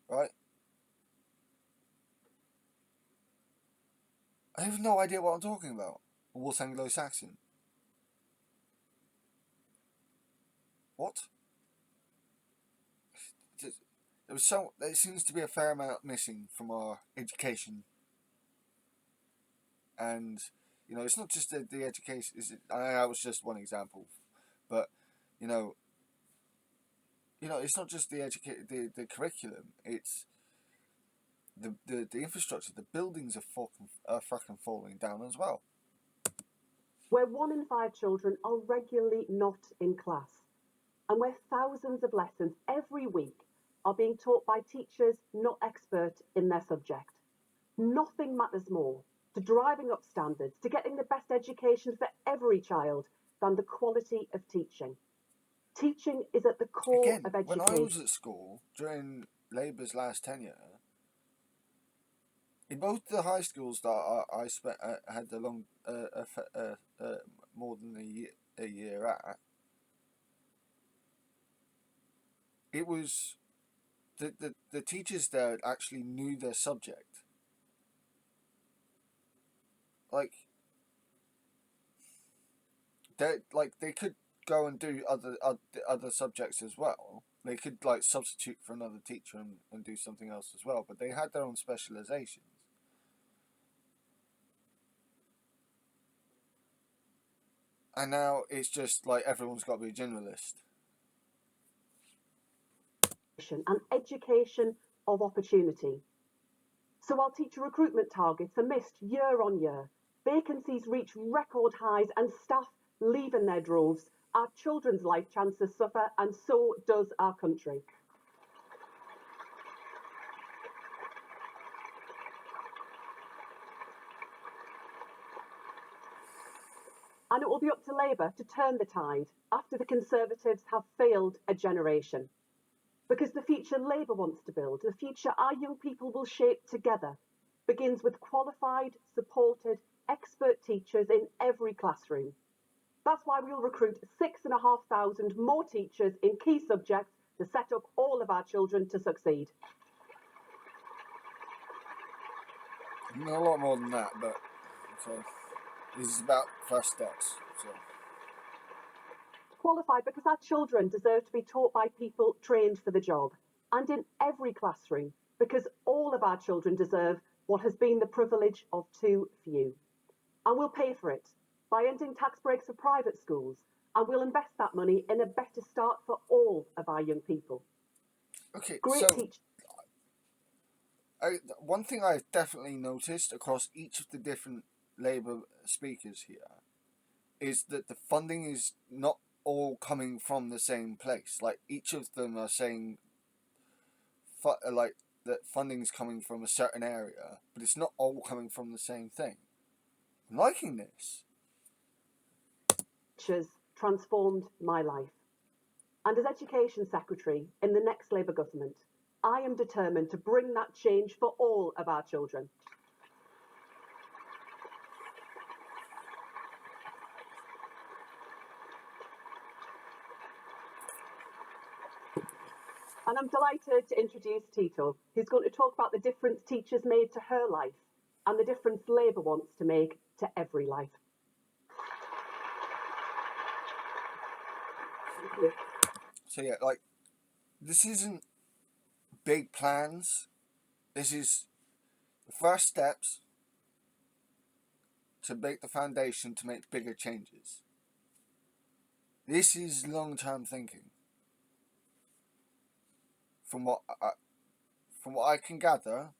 right? I have no idea what I'm talking about. What's Anglo-Saxon? What? There seems to be a fair amount missing from our education. And, you know, it's not just the education. That was just one example. But, you know, it's not just the curriculum. It's the infrastructure. The buildings are fucking falling down as well. Where 1 in 5 children are regularly not in class, and where thousands of lessons every week are being taught by teachers not expert in their subject. Nothing matters more to driving up standards, to getting the best education for every child, than the quality of teaching. Teaching is at the core of education. When I was at school, during Labour's last tenure, in both the high schools that I spent had more than a year at, it was the teachers there actually knew their subject. Like they could go and do other subjects as well. They could like substitute for another teacher and do something else as well. But they had their own specializations. And now it's just like everyone's got to be a generalist. And education of opportunity. So while teacher recruitment targets are missed year on year, vacancies reach record highs and staff leave in their droves, our children's life chances suffer, and so does our country. And it will be up to Labour to turn the tide after the Conservatives have failed a generation. Because the future Labour wants to build, the future our young people will shape together, begins with qualified, supported, expert teachers in every classroom. That's why we'll recruit 6,500 more teachers in key subjects to set up all of our children to succeed. Not a lot more than that, but so this is about first steps. So. Qualified because our children deserve to be taught by people trained for the job, and in every classroom, because all of our children deserve what has been the privilege of too few. And we'll pay for it by ending tax breaks for private schools, and we'll invest that money in a better start for all of our young people. Okay, one thing I've definitely noticed across each of the different Labour speakers here is that the funding is not all coming from the same place. Like each of them are saying like that funding is coming from a certain area, but it's not all coming from the same thing. I'm liking this. Teachers transformed my life. And as Education Secretary in the next Labour government, I am determined to bring that change for all of our children. And I'm delighted to introduce Tito, who's going to talk about the difference teachers made to her life and the difference Labour wants to make to every life. So yeah, like, this isn't big plans. This is the first steps to make the foundation to make bigger changes. This is long-term thinking. From what I can gather,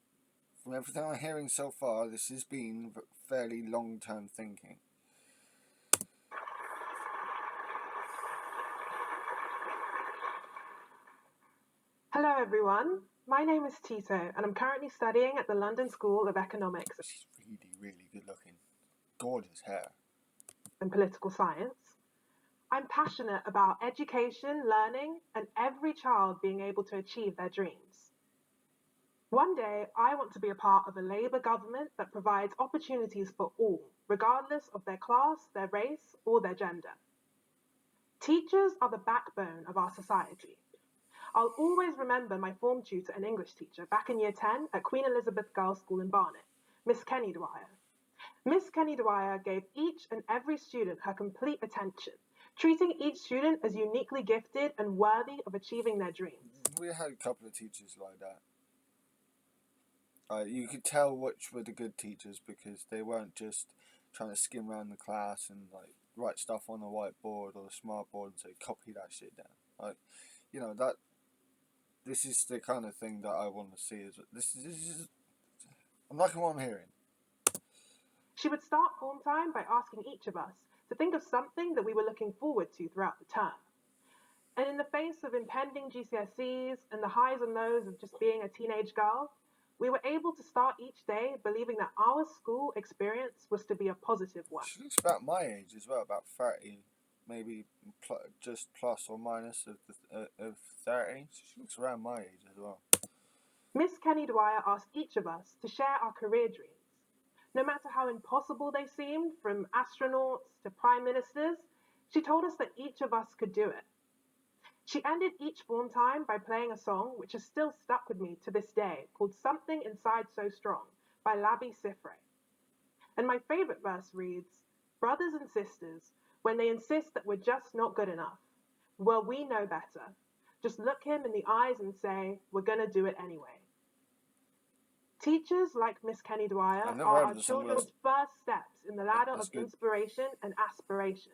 from everything I'm hearing so far, this has been fairly long-term thinking. Hello everyone, my name is Tito and I'm currently studying at the London School of Economics. She's really good looking. Gorgeous hair. And political science. I'm passionate about education, learning, and every child being able to achieve their dreams. One day, I want to be a part of a Labour government that provides opportunities for all, regardless of their class, their race, or their gender. Teachers are the backbone of our society. I'll always remember my form tutor and English teacher back in year 10 at Queen Elizabeth Girls' School in Barnet, Miss Kenny Dwyer. Miss Kenny Dwyer gave each and every student her complete attention, treating each student as uniquely gifted and worthy of achieving their dreams. We had a couple of teachers like that. You could tell which were the good teachers because they weren't just trying to skim around the class and like write stuff on the whiteboard or the smart board and say copy that shit down. Like, you know, that this is the kind of thing that I want to see. This is I'm liking what I'm hearing. She would start form time by asking each of us to think of something that we were looking forward to throughout the term. And in the face of impending GCSEs and the highs and lows of just being a teenage girl, we were able to start each day believing that our school experience was to be a positive one. She looks about my age as well, about 30, maybe just plus or minus of 30. So she looks around my age as well. Miss Kenny Dwyer asked each of us to share our career dreams. No matter how impossible they seemed, from astronauts to prime ministers, she told us that each of us could do it. She ended each form time by playing a song which has still stuck with me to this day, called Something Inside So Strong by Labi Siffre. And my favorite verse reads, "Brothers and sisters, when they insist that we're just not good enough, well, we know better. Just look him in the eyes and say, we're gonna do it anyway." Teachers like Miss Kenny Dwyer are our children's first steps in the ladder of inspiration and aspiration.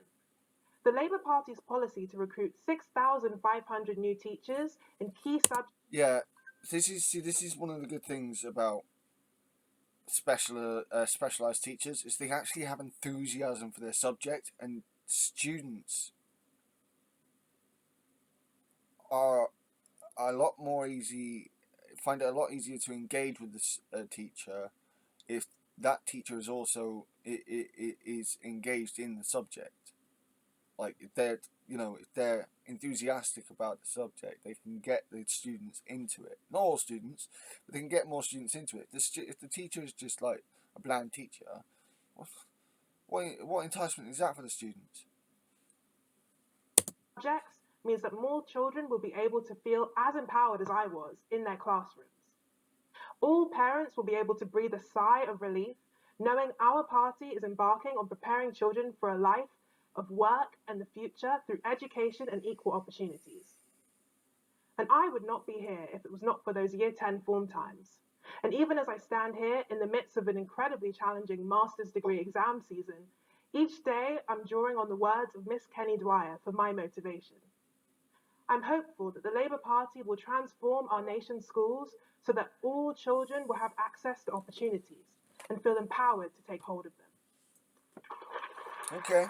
The Labour Party's policy to recruit 6,500 new teachers in key subjects. Yeah, this is one of the good things about specialised teachers, is they actually have enthusiasm for their subject, and students are a lot more find it a lot easier to engage with the teacher if that teacher is also is engaged in the subject. Like if they're enthusiastic about the subject, they can get the students into it. Not all students, but they can get more students into it. If the teacher is just like a bland teacher, what enticement is that for the students? Subjects means that more children will be able to feel as empowered as I was in their classrooms. All parents will be able to breathe a sigh of relief, knowing our party is embarking on preparing children for a life of work and the future through education and equal opportunities. And I would not be here if it was not for those Year 10 form times. And even as I stand here in the midst of an incredibly challenging master's degree exam season, each day I'm drawing on the words of Miss Kenny Dwyer for my motivation. I'm hopeful that the Labour Party will transform our nation's schools so that all children will have access to opportunities and feel empowered to take hold of them. Okay.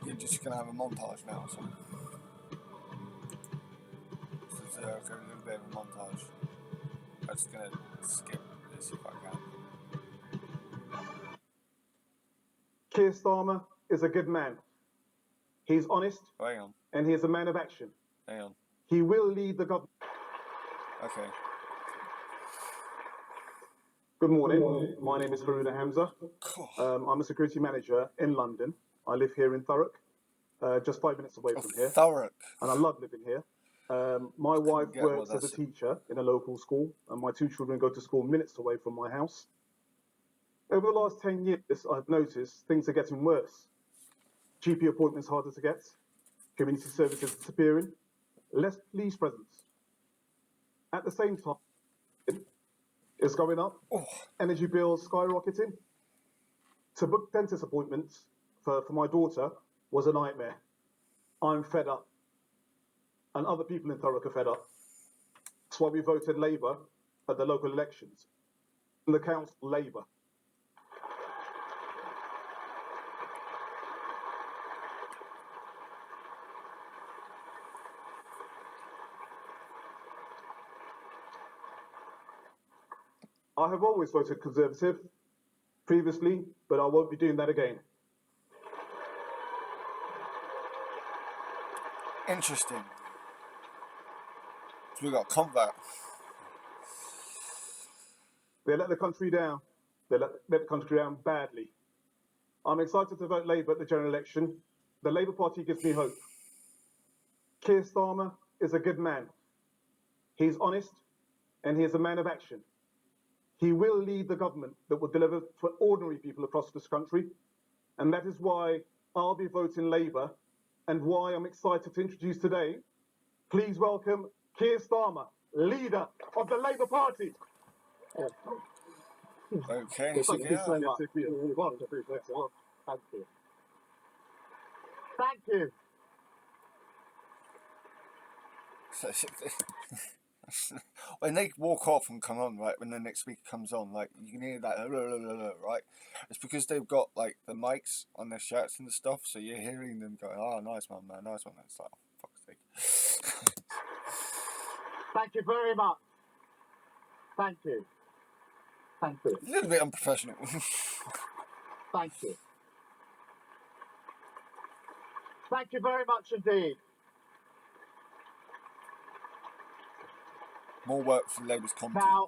You're just going to have a montage now, so. This is a little bit of a montage. I'm just going to skip this if I can. Keir Starmer is a good man. He's honest. Hang on. And he is a man of action. Hang on. He will lead the government. Okay. Good morning. My name is Farouda Hamza. I'm a security manager in London. I live here in Thurrock, just 5 minutes away from here. Thurrock. And I love living here. My wife works as a teacher in a local school, and my 2 children go to school minutes away from my house. Over the last 10 years, I've noticed things are getting worse. GP appointments harder to get, community services disappearing, less police presence. At the same time, it's going up, energy bills skyrocketing. To book dentist appointments for my daughter was a nightmare. I'm fed up. And other people in Thurrock are fed up. That's why we voted Labour at the local elections. And the council, Labour. I have always voted Conservative previously, but I won't be doing that again. Interesting. So we got combat. They let the country down. They let the country down badly. I'm excited to vote Labour at the general election. The Labour Party gives me hope. Keir Starmer is a good man. He's honest, and he is a man of action. He will lead the government that will deliver for ordinary people across this country, and that is why I'll be voting Labour, and why I'm excited to introduce today. Please welcome Keir Starmer, leader of the Labour Party. Okay, Thank you so much. Thank you. Thank you. when they walk off and come on, right, when the next speaker comes on, like, you can hear that, right? It's because they've got, like, the mics on their shirts and stuff, so you're hearing them going, oh, nice one, man, nice one. It's like, oh, fuck's sake. Thank you very much. Thank you. Thank you. A little bit unprofessional. Thank you. Thank you very much indeed. More work for Labour's content. Now,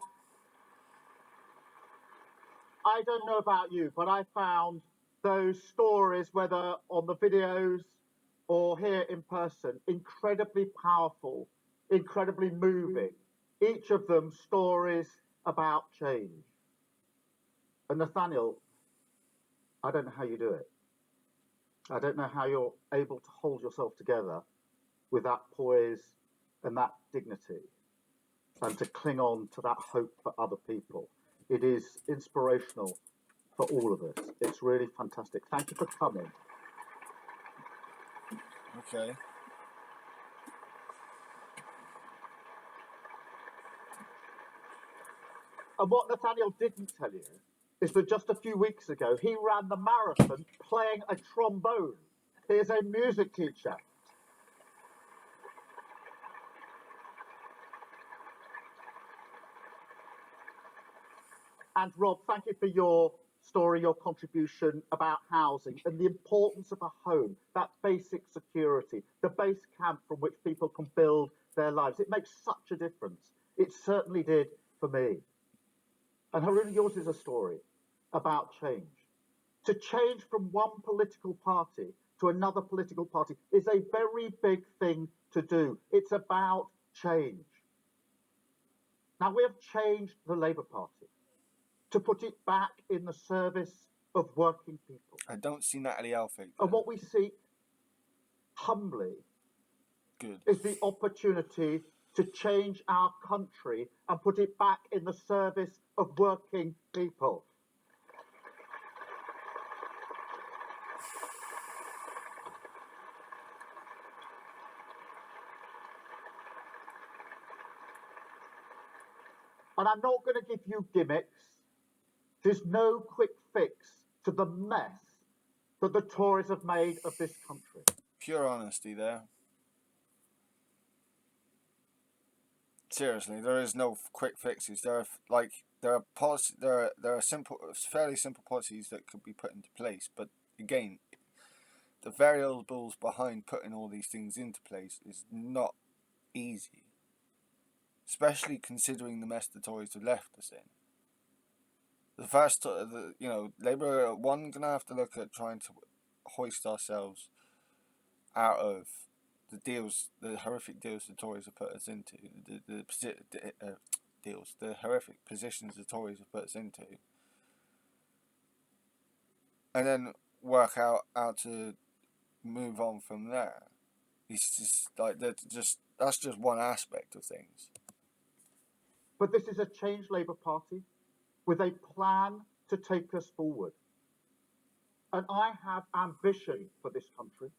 I don't know about you, but I found those stories, whether on the videos or here in person, incredibly powerful, incredibly moving. Each of them stories about change. And Nathaniel, I don't know how you do it. I don't know how you're able to hold yourself together with that poise and that dignity and to cling on to that hope for other people. It is inspirational for all of us. It's really fantastic. Thank you for coming. Okay. And what Nathaniel didn't tell you is that just a few weeks ago, he ran the marathon playing a trombone. He is a music teacher. And Rob, thank you for your story, your contribution about housing and the importance of a home, that basic security, the base camp from which people can build their lives. It makes such a difference. It certainly did for me. And Haruna, yours is a story about change. To change from one political party to another political party is a very big thing to do. It's about change. Now, we have changed the Labour Party to put it back in the service of working people. I don't see Natalie Elphicke. And what we seek, humbly, is the opportunity to change our country and put it back in the service of working people. And I'm not going to give you gimmicks. There's no quick fix to the mess that the Tories have made of this country. Pure honesty there. Seriously, there is no quick fixes. There are fairly simple policies that could be put into place. But again, the variables behind putting all these things into place is not easy, especially considering the mess the Tories have left us in. The first, Labour are going to have to look at trying to hoist ourselves out of the horrific deals the Tories have put us into, the horrific positions the Tories have put us into, and then work out how to move on from there. It's just like that's just one aspect of things. But this is a changed Labour Party with a plan to take us forward. And I have ambition for this country.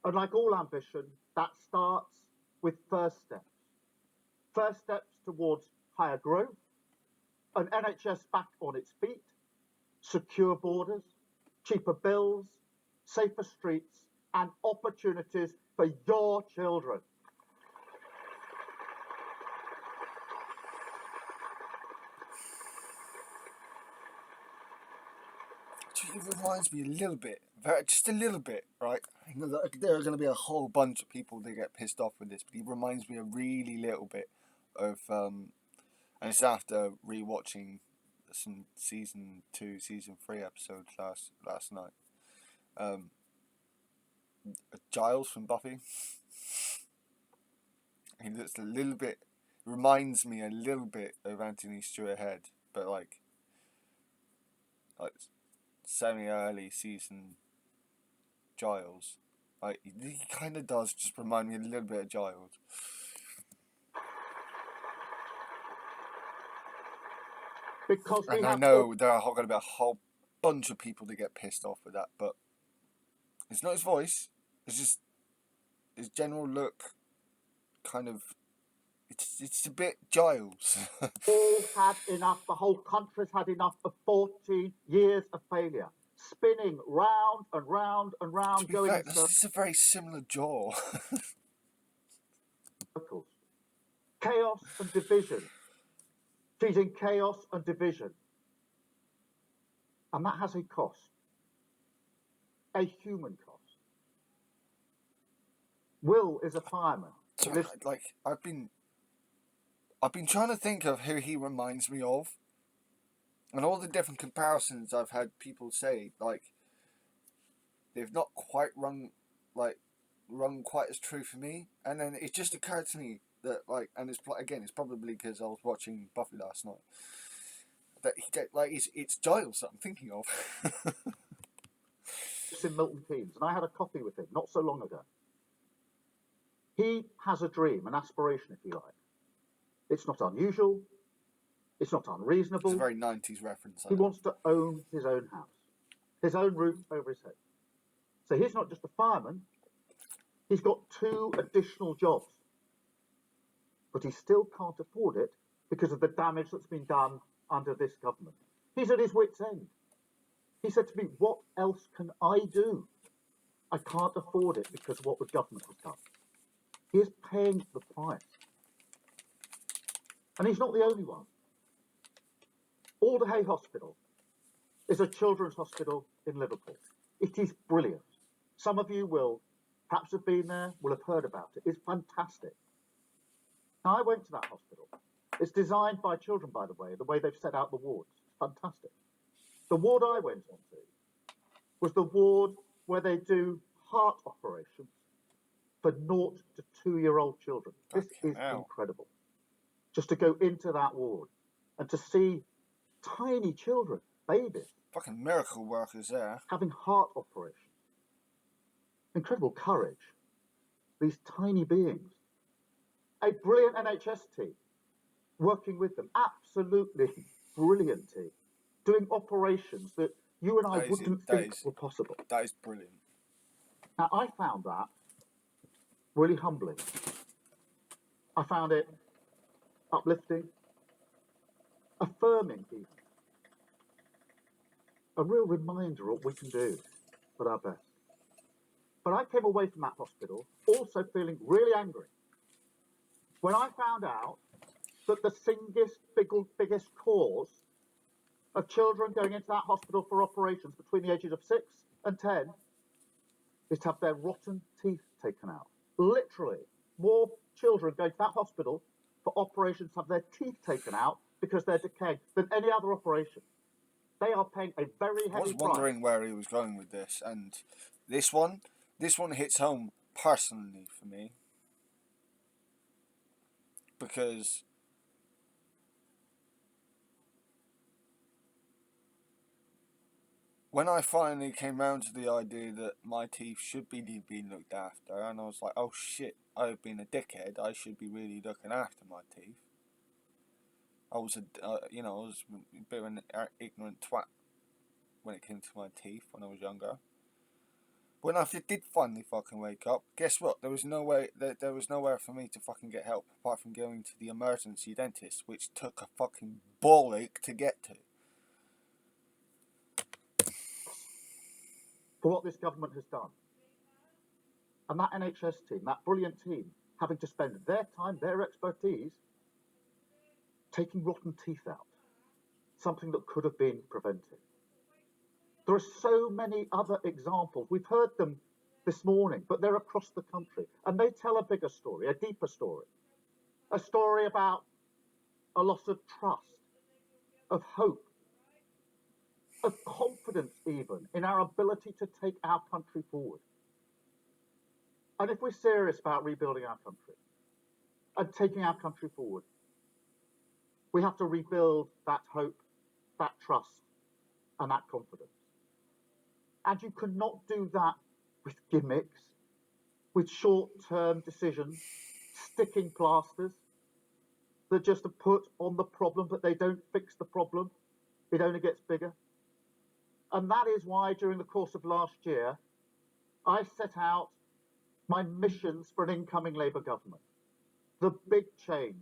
And like all ambition, that starts with first steps. First steps towards higher growth, an NHS back on its feet, secure borders, cheaper bills, safer streets, and opportunities for your children. It reminds me a little bit, just a little bit, right? I know that there are going to be a whole bunch of people that get pissed off with this, but he reminds me a really little bit of, and it's after rewatching some season 2, season 3 episodes last night. Giles from Buffy. He looks a little bit, reminds me a little bit of Anthony Stewart Head, but like semi-early season Giles. Like, he kind of does just remind me a little bit of Giles. Because and I know there are going to be a whole bunch of people that get pissed off with that, but it's not his voice. It's just his general look kind of It's a bit Giles. All had enough. The whole country's had enough of 14 years of failure, spinning round and round and round, To be going fair, in this is a very similar jaw. circles. Chaos and division, feeding chaos and division, and that has a cost, a human cost. Will is a fireman. So, like, I've been trying to think of who he reminds me of, and all the different comparisons I've had people say, like, they've not quite rung quite as true for me. And then it just occurred to me that, like, and it's probably because I was watching Buffy last night, that it's Giles that I'm thinking of. It's in Milton Keynes, and I had a coffee with him not so long ago. He has a dream, an aspiration, if you like. It's not unusual. It's not unreasonable. It's a very 90s reference. He wants to own his own house, his own roof over his head. So he's not just a fireman. He's got 2 additional jobs. But he still can't afford it because of the damage that's been done under this government. He's at his wit's end. He said to me, what else can I do? I can't afford it because of what the government has done. He is paying the price. And he's not the only one. Alderhay Hospital is a children's hospital in Liverpool. It is brilliant. Some of you will perhaps have been there, will have heard about it. It's fantastic. Now, I went to that hospital. It's designed by children, by the way they've set out the wards. It's fantastic. The ward I went on to was the ward where they do heart operations for 0 to 2-year-old children. This is incredible. Just to go into that ward and to see tiny children, babies. Fucking miracle workers there. Having heart operations. Incredible courage. These tiny beings. A brilliant NHS team working with them. Absolutely brilliant team. Doing operations that you and I wouldn't think were possible. That is brilliant. Now, I found that really humbling. I found it uplifting, affirming even. A real reminder of what we can do at our best. But I came away from that hospital also feeling really angry when I found out that the biggest cause of children going into that hospital for operations between the ages of 6 and 10 is to have their rotten teeth taken out. Literally, more children go to that hospital for operations to have their teeth taken out because they're decaying than any other operation. They are paying a very heavy price. I was wondering where he was going with this, and this one hits home personally for me, because when I finally came round to the idea that my teeth should be being looked after, and I was like, oh shit, I've been a dickhead, I should be really looking after my teeth. I was a bit of an ignorant twat when it came to my teeth when I was younger. When I did finally fucking wake up, guess what? There was nowhere for me to fucking get help apart from going to the emergency dentist, which took a fucking ball ache to get to. For what this government has done. And that NHS team, that brilliant team, having to spend their time, their expertise, taking rotten teeth out. Something that could have been prevented. There are so many other examples. We've heard them this morning, but they're across the country. And they tell a bigger story, a deeper story. A story about a loss of trust, of hope, of confidence even in our ability to take our country forward. And if we're serious about rebuilding our country and taking our country forward, we have to rebuild that hope, that trust, and that confidence. And you cannot do that with gimmicks, with short-term decisions, sticking plasters that just are put on the problem, but they don't fix the problem. It only gets bigger. And that is why during the course of last year, I set out my missions for an incoming Labour government. the big change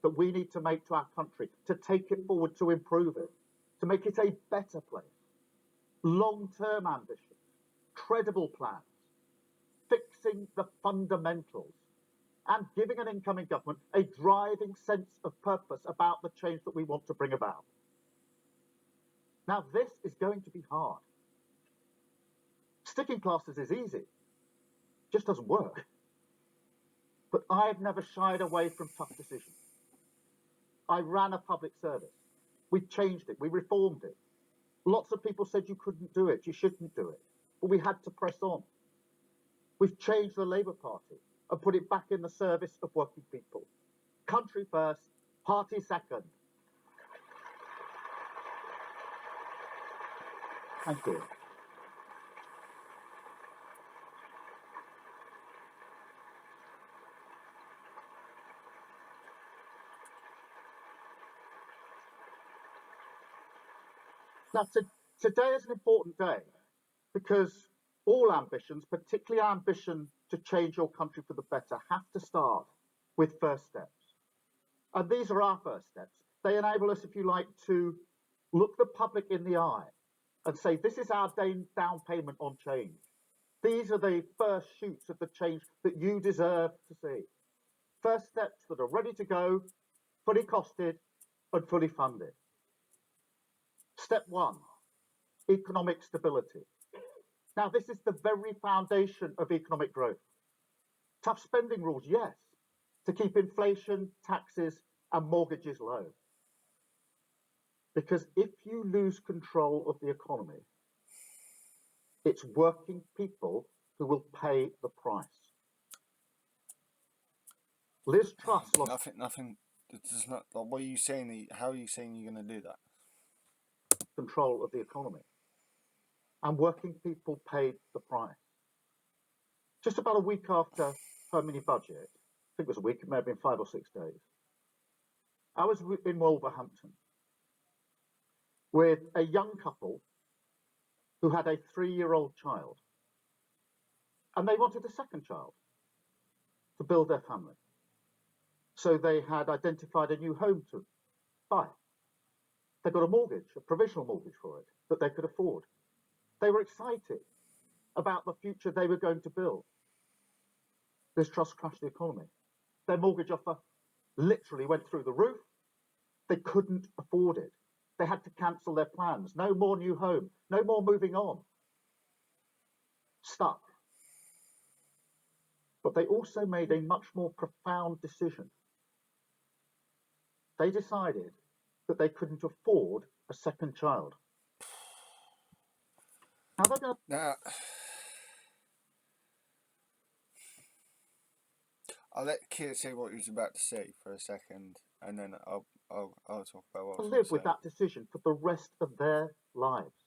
that we need to make to our country, to take it forward, to improve it, to make it a better place. Long-term ambition, credible plans, fixing the fundamentals, and giving an incoming government a driving sense of purpose about the change that we want to bring about. Now, this is going to be hard. Sticking plasters is easy, just doesn't work. But I've never shied away from tough decisions. I ran a public service. We changed it, we reformed it. Lots of people said you couldn't do it, you shouldn't do it. But we had to press on. We've changed the Labour Party and put it back in the service of working people. Country first, party second. Thank you. Now, today is an important day because all ambitions, particularly ambition to change your country for the better, have to start with first steps. And these are our first steps. They enable us, if you like, to look the public in the eye and say, this is our down payment on change. These are the first shoots of the change that you deserve to see. First steps that are ready to go, fully costed and fully funded. Step one, economic stability. Now, this is the very foundation of economic growth. Tough spending rules, yes, to keep inflation, taxes, and mortgages low. Because if you lose control of the economy, it's working people who will pay the price. Liz Truss lost... Nothing, it does not, what are you saying, how are you saying you're going to do that? Control of the economy. And working people paid the price. Just about a week after her mini budget, I think it was a week, it may have been 5 or 6 days, I was in Wolverhampton with a young couple who had a 3-year-old child. And they wanted a second child to build their family. So they had identified a new home to buy. They got a mortgage, a provisional mortgage for it, that they could afford. They were excited about the future they were going to build. This Truss crashed the economy. Their mortgage offer literally went through the roof. They couldn't afford it. They had to cancel their plans. No more new home. No more moving on. Stuck. But they also made a much more profound decision. They decided that they couldn't afford a second child. Now, I'll let Keir say what he was about to say for a second, and then I'll talk about what I was live going to with say. that decision for the rest of their lives.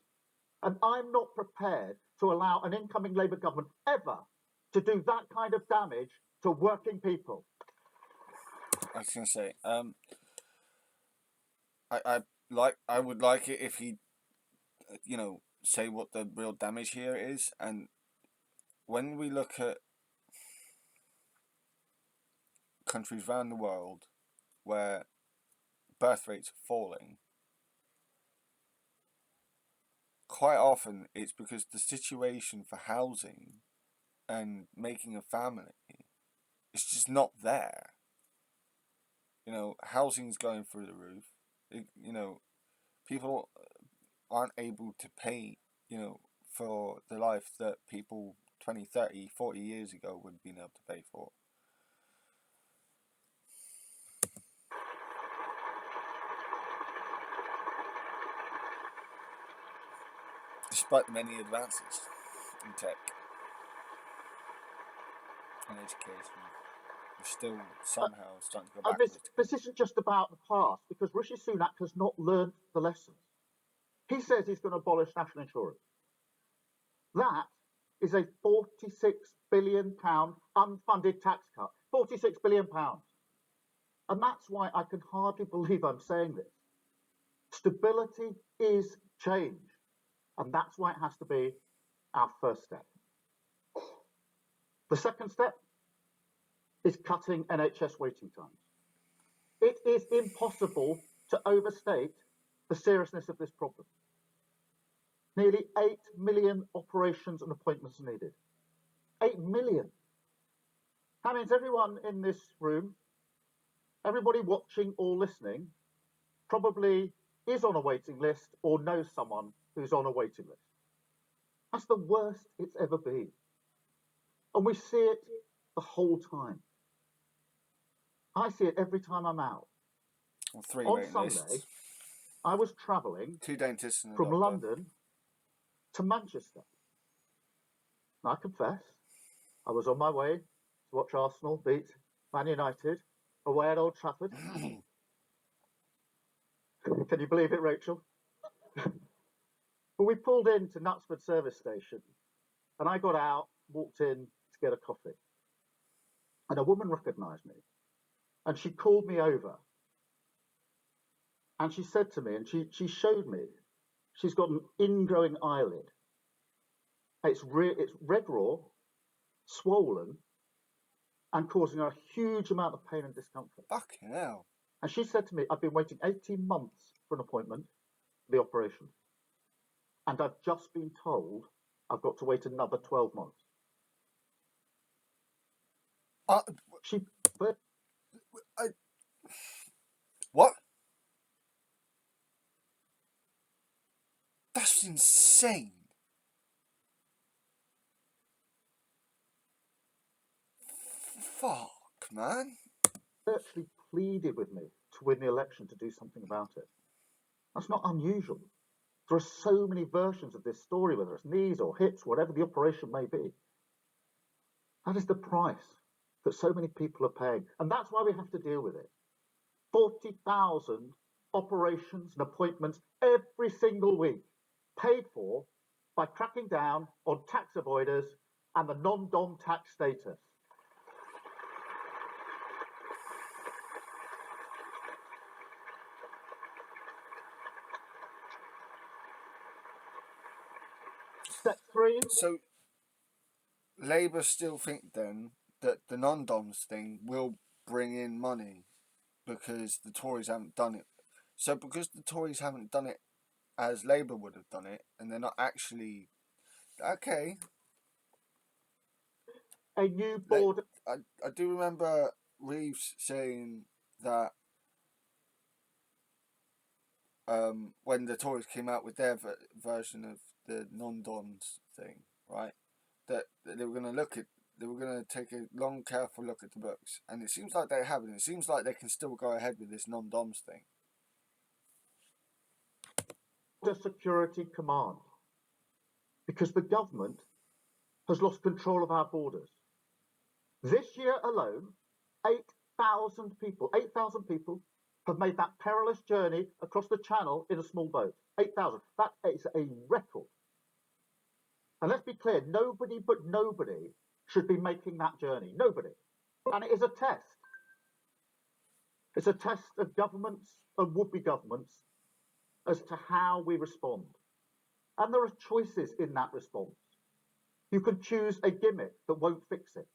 And I'm not prepared to allow an incoming Labour government ever to do that kind of damage to working people. I was going to say, I would like it if he, say what the real damage here is. And when we look at countries around the world where birth rates are falling, quite often it's because the situation for housing and making a family is just not there. Housing's going through the roof. People aren't able to pay, for the life that people 20, 30, 40 years ago would have been able to pay for. Despite many advances in tech and education, we're still somehow starting to go backwards. This isn't just about the past, because Rishi Sunak has not learned the lessons. He says he's going to abolish national insurance. That is a £46 billion unfunded tax cut. £46 billion. And that's why I can hardly believe I'm saying this. Stability is change. And that's why it has to be our first step. The second step, is cutting NHS waiting times. It is impossible to overstate the seriousness of this problem. Nearly 8 million operations and appointments are needed. 8 million. That means everyone in this room, everybody watching or listening, probably is on a waiting list or knows someone who's on a waiting list. That's the worst it's ever been. And we see it the whole time. I see it every time I'm out. Well, 3 On waiting Sunday, lists. I was travelling 2 dentists and a from doctor. London to Manchester. And I confess, I was on my way to watch Arsenal beat Man United away at Old Trafford. Can you believe it, Rachel? But we pulled into Knutsford service station, and I got out, walked in to get a coffee. And a woman recognised me, and she called me over. And she said to me, and she showed me, she's got an ingrowing eyelid. It's red raw, swollen, and causing her a huge amount of pain and discomfort. Fucking hell. And she said to me, I've been waiting 18 months for an appointment for the operation. And I've just been told I've got to wait another 12 months. What? That's insane. Fuck, man. Virtually pleaded with me to win the election to do something about it. That's not unusual. There are so many versions of this story, whether it's knees or hips, whatever the operation may be. That is the price that so many people are paying. And that's why we have to deal with it. 40,000 operations and appointments every single week, paid for by cracking down on tax avoiders and the non-dom tax status. Step 3. So, Labour still think then that the non-doms thing will bring in money because the Tories haven't done it. So because the Tories haven't done it as Labour would have done it, and they're not actually... Okay. A new board... I do remember Reeves saying that when the Tories came out with their version of the non-doms thing, right, that they were going to take a long, careful look at the books, and it seems like they haven't. It seems like they can still go ahead with this non-doms thing. The Security Command, because the government has lost control of our borders. This year alone, 8,000 people have made that perilous journey across the Channel in a small boat. 8,000. That is a record. And let's be clear, nobody but nobody should be making that journey. Nobody. And it is a test. It's a test of governments and would-be governments as to how we respond. And there are choices in that response. You can choose a gimmick that won't fix it,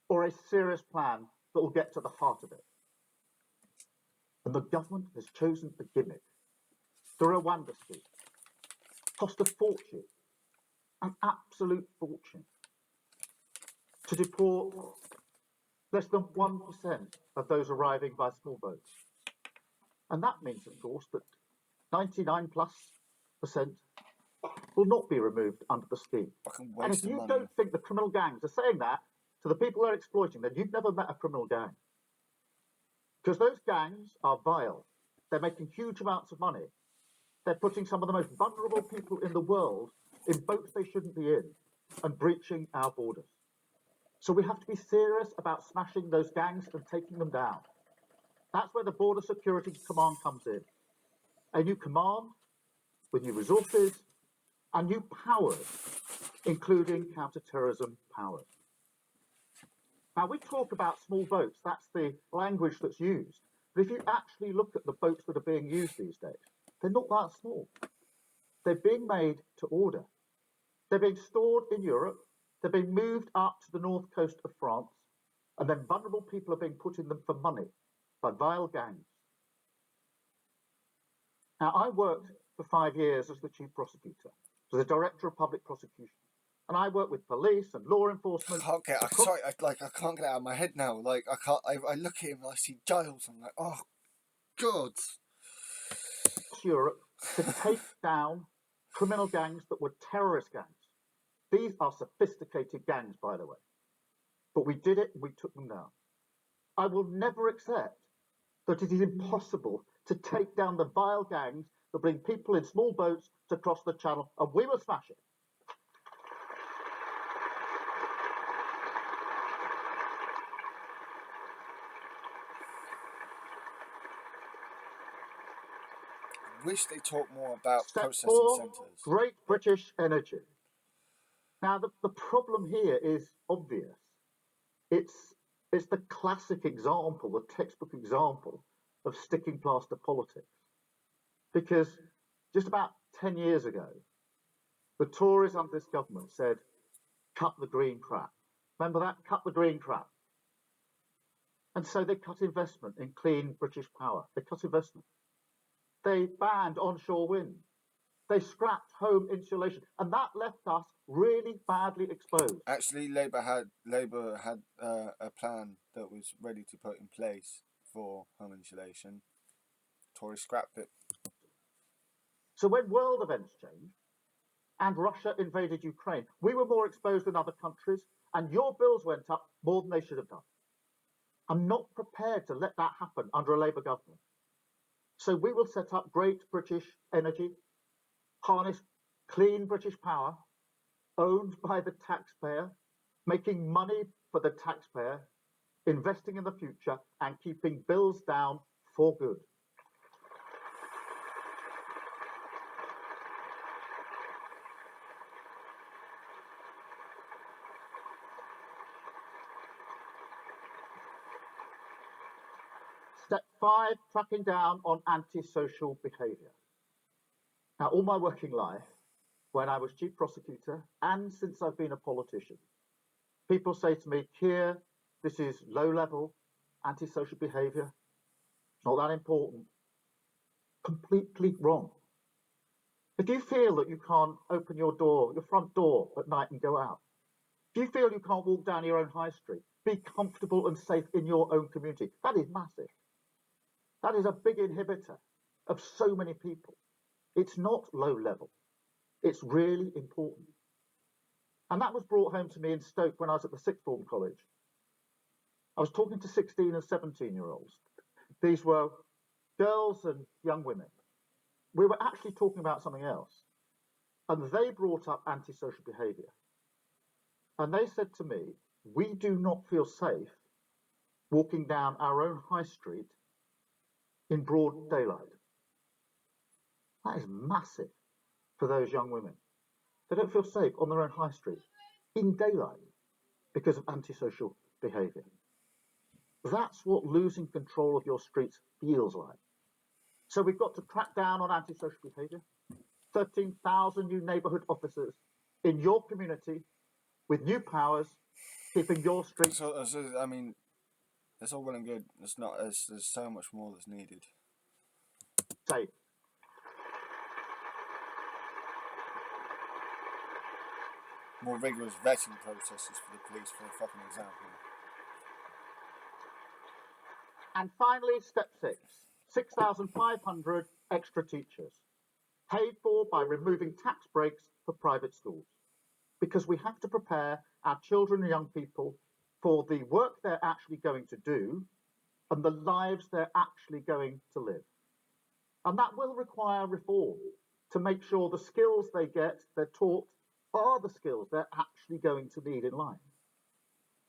or a serious plan that will get to the heart of it. And the government has chosen a gimmick. The Rwanda scheme cost a fortune, an absolute fortune, to deport less than 1% of those arriving by small boats. And that means, of course, that 99+% will not be removed under the scheme. And if you don't think the criminal gangs are saying that to the people they're exploiting, then you've never met a criminal gang. Because those gangs are vile. They're making huge amounts of money. They're putting some of the most vulnerable people in the world in boats they shouldn't be in and breaching our borders. So we have to be serious about smashing those gangs and taking them down. That's where the Border Security Command comes in. A new command with new resources and new powers, including counter-terrorism powers. Now, we talk about small boats. That's the language that's used. But if you actually look at the boats that are being used these days, they're not that small. They're being made to order. They're being stored in Europe. They're being moved up to the north coast of France. and then vulnerable people are being put in them for money by vile gangs. Now, I worked for 5 years as the chief prosecutor, as the director of public prosecution, and I worked with police and law enforcement. I can't get it out of my head now. Like, I look at him and I see Giles. I'm like, oh, God. Europe to take down criminal gangs that were terrorist gangs. These are sophisticated gangs, by the way. But we did it, we took them down. I will never accept that it is impossible to take down the vile gangs that bring people in small boats to cross the channel, and we will smash it. Wish they talk more about Step processing 4, centres. Great British Energy. Now, the problem here is obvious. It's the classic example, the textbook example of sticking plaster politics. Because just about 10 years ago, the Tories under this government said, cut the green crap. Remember that? Cut the green crap. And so they cut investment in clean British power. They cut investment. They banned onshore wind. They scrapped home insulation. And that left us really badly exposed. Actually, Labour had a plan that was ready to put in place for home insulation. Tories scrapped it. So when world events changed and Russia invaded Ukraine, we were more exposed than other countries, and your bills went up more than they should have done. I'm not prepared to let that happen under a Labour government. So we will set up Great British Energy, harness clean British power, owned by the taxpayer, making money for the taxpayer, investing in the future, and keeping bills down for good. Step 5, cracking down on antisocial behaviour. Now, all my working life, when I was chief prosecutor and since I've been a politician, people say to me, Keir, this is low-level antisocial behaviour. It's not that important. Completely wrong. If you feel that you can't open your front door at night and go out, if you feel you can't walk down your own high street, be comfortable and safe in your own community, that is massive. That is a big inhibitor of so many people. It's not low level. It's really important. And that was brought home to me in Stoke when I was at the sixth form college. I was talking to 16 and 17-year-olds. These were girls and young women. We were actually talking about something else. And they brought up antisocial behaviour. And they said to me, we do not feel safe walking down our own high street in broad daylight. That is massive for those young women. They don't feel safe on their own high street in daylight because of antisocial behaviour. That's what losing control of your streets feels like. So we've got to crack down on antisocial behaviour. 13,000 new neighbourhood officers in your community with new powers, keeping your streets. I mean, it's all well and good. It's not. There's so much more that's needed. Safe. More rigorous vetting processes for the police, for a fucking example. And finally, step 6, 6,500 extra teachers, paid for by removing tax breaks for private schools. Because we have to prepare our children and young people for the work they're actually going to do and the lives they're actually going to live. And that will require reform to make sure the skills they're taught, are the skills they're actually going to need in life.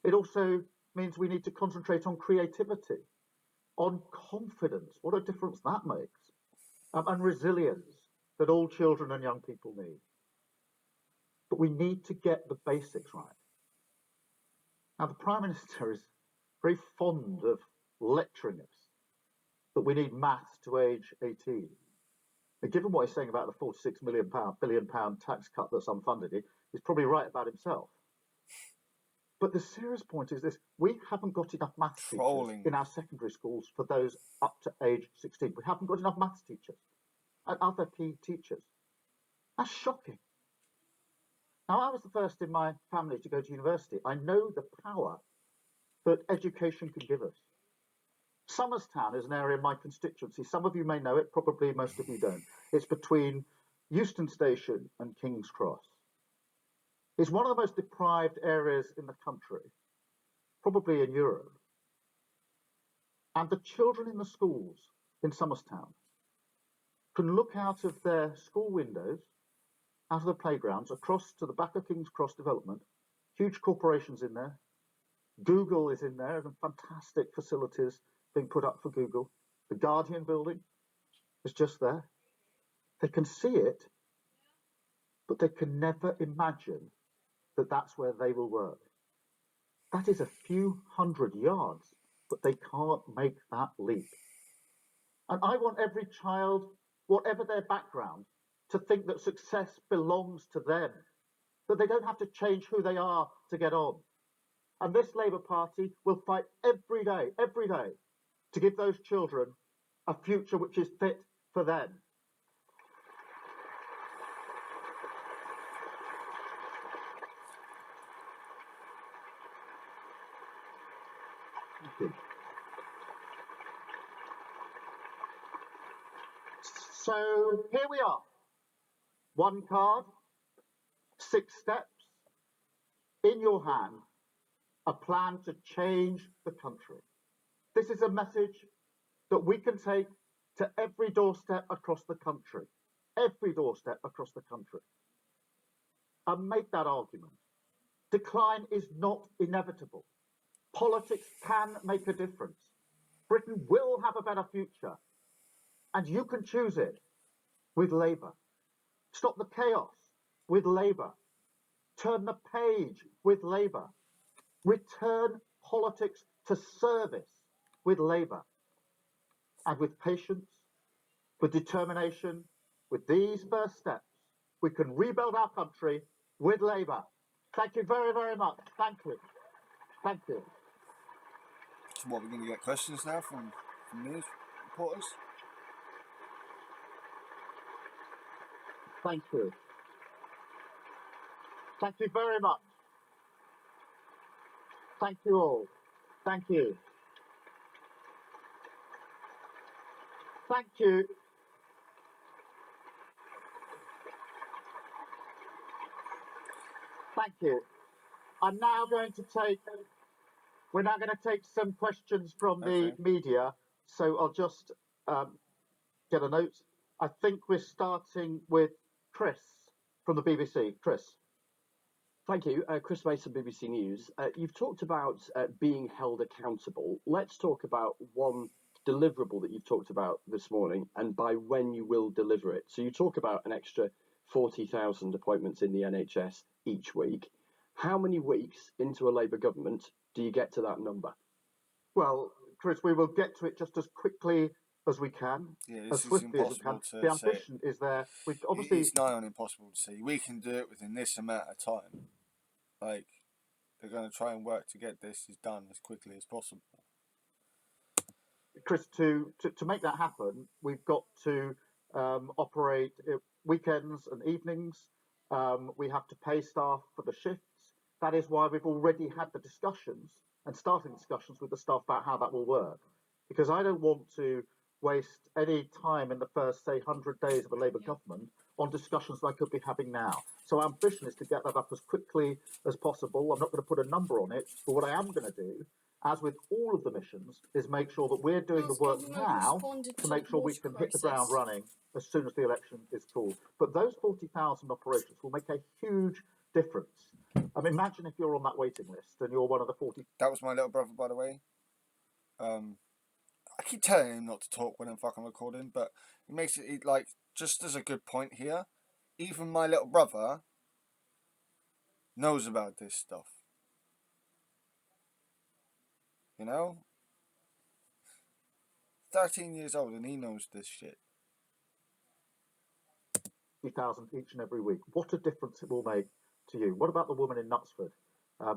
It also means we need to concentrate on creativity, on confidence, what a difference that makes, and resilience that all children and young people need. But we need to get the basics right. Now, the Prime Minister is very fond of lecturing us that we need maths to age 18. And given what he's saying about the £46 billion tax cut that's unfunded, he's probably right about himself. But the serious point is this: we haven't got enough maths teachers in our secondary schools for those up to age 16. We haven't got enough maths teachers and other key teachers. That's shocking. Now, I was the first in my family to go to university. I know the power that education can give us. Somerstown is an area in my constituency. Some of you may know it, probably most of you don't. It's between Euston Station and King's Cross. It's one of the most deprived areas in the country, probably in Europe. And the children in the schools in Somerstown can look out of their school windows, out of the playgrounds, across to the back of King's Cross development, huge corporations in there. Google is in there, and fantastic facilities being put up for Google. The Guardian building is just there. They can see it, but they can never imagine that that's where they will work. That is a few hundred yards, but they can't make that leap. And I want every child, whatever their background, to think that success belongs to them, that they don't have to change who they are to get on. And this Labour Party will fight every day, to give those children a future which is fit for them. Thank you. So here we are. One card, 6 steps, in your hand, a plan to change the country. This is a message that we can take to every doorstep across the country, and make that argument. Decline is not inevitable. Politics can make a difference. Britain will have a better future, and you can choose it with Labour. Stop the chaos with Labour. Turn the page with Labour. Return politics to service with Labour. And with patience, with determination, with these first steps, we can rebuild our country with Labour. Thank you very, very much. Thank you. Thank you. So what, we're going to get questions now from news reporters? Thank you. Thank you very much. Thank you all. Thank you. Thank you. Thank you. I'm now going to take, we're now going to take some questions from the media. So I'll just get a note. I think we're starting with Chris from the BBC. Chris. Thank you. Chris Mason, BBC News. You've talked about being held accountable. Let's talk about one deliverable that you've talked about this morning and by when you will deliver it. So you talk about an extra 40,000 appointments in the NHS each week. How many weeks into a Labour government do you get to that number? Well, Chris, we will get to it just as quickly as we can, as swiftly as we can. The ambition is there. Obviously, it's nigh on impossible to see. We can do it within this amount of time. Like, they're going to try and work to get this done as quickly as possible. Chris, to make that happen, we've got to operate weekends and evenings. We have to pay staff for the shifts. That is why we've already had the discussions and starting discussions with the staff about how that will work. Because I don't want to waste any time in the first, say, 100 days of a Labour government on discussions that I could be having now. So our ambition is to get that up as quickly as possible. I'm not going to put a number on it, but what I am going to do, as with all of the missions, is make sure that we're doing the work now to make sure we can hit the ground running as soon as the election is called. But those 40,000 operations will make a huge difference. I mean, imagine if you're on that waiting list and you're one of the 40. That was my little brother, by the way. I keep telling him not to talk when I'm fucking recording, but it makes it like, just as a good point here, even my little brother knows about this stuff. You know? 13 years old and he knows this shit. 50,000 each and every week. What a difference it will make to you. What about the woman in Knutsford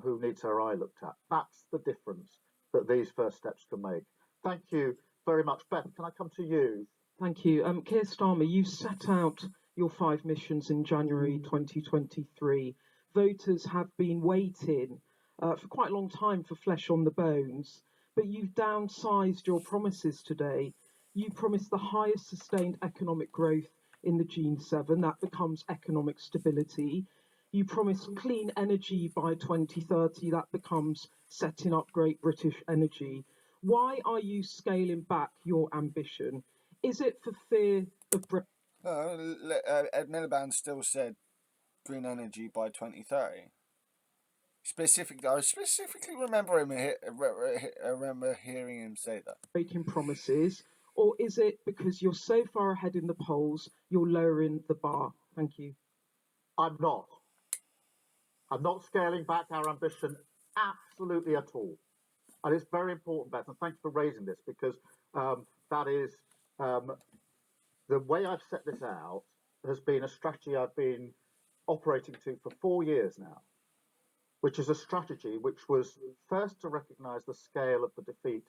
who needs her eye looked at. That's the difference that these first steps can make. Thank you very much. Beth, can I come to you? Thank you. Keir Starmer, you set out your 5 missions in January 2023. Voters have been waiting for quite a long time for flesh on the bones, but you've downsized your promises today. You promised the highest sustained economic growth in the G7, that becomes economic stability. You promised clean energy by 2030, that becomes setting up Great British Energy. Why are you scaling back your ambition? Is it for fear of Brexit? No, Ed Miliband still said green energy by 2030. I specifically remember hearing him say that. Breaking promises, or is it because you're so far ahead in the polls, you're lowering the bar? Thank you. I'm not. I'm not scaling back our ambition absolutely at all. And it's very important, Beth, and thanks for raising this, because that is the way I've set this out has been a strategy I've been operating to for 4 years now, which is a strategy which was first to recognise the scale of the defeat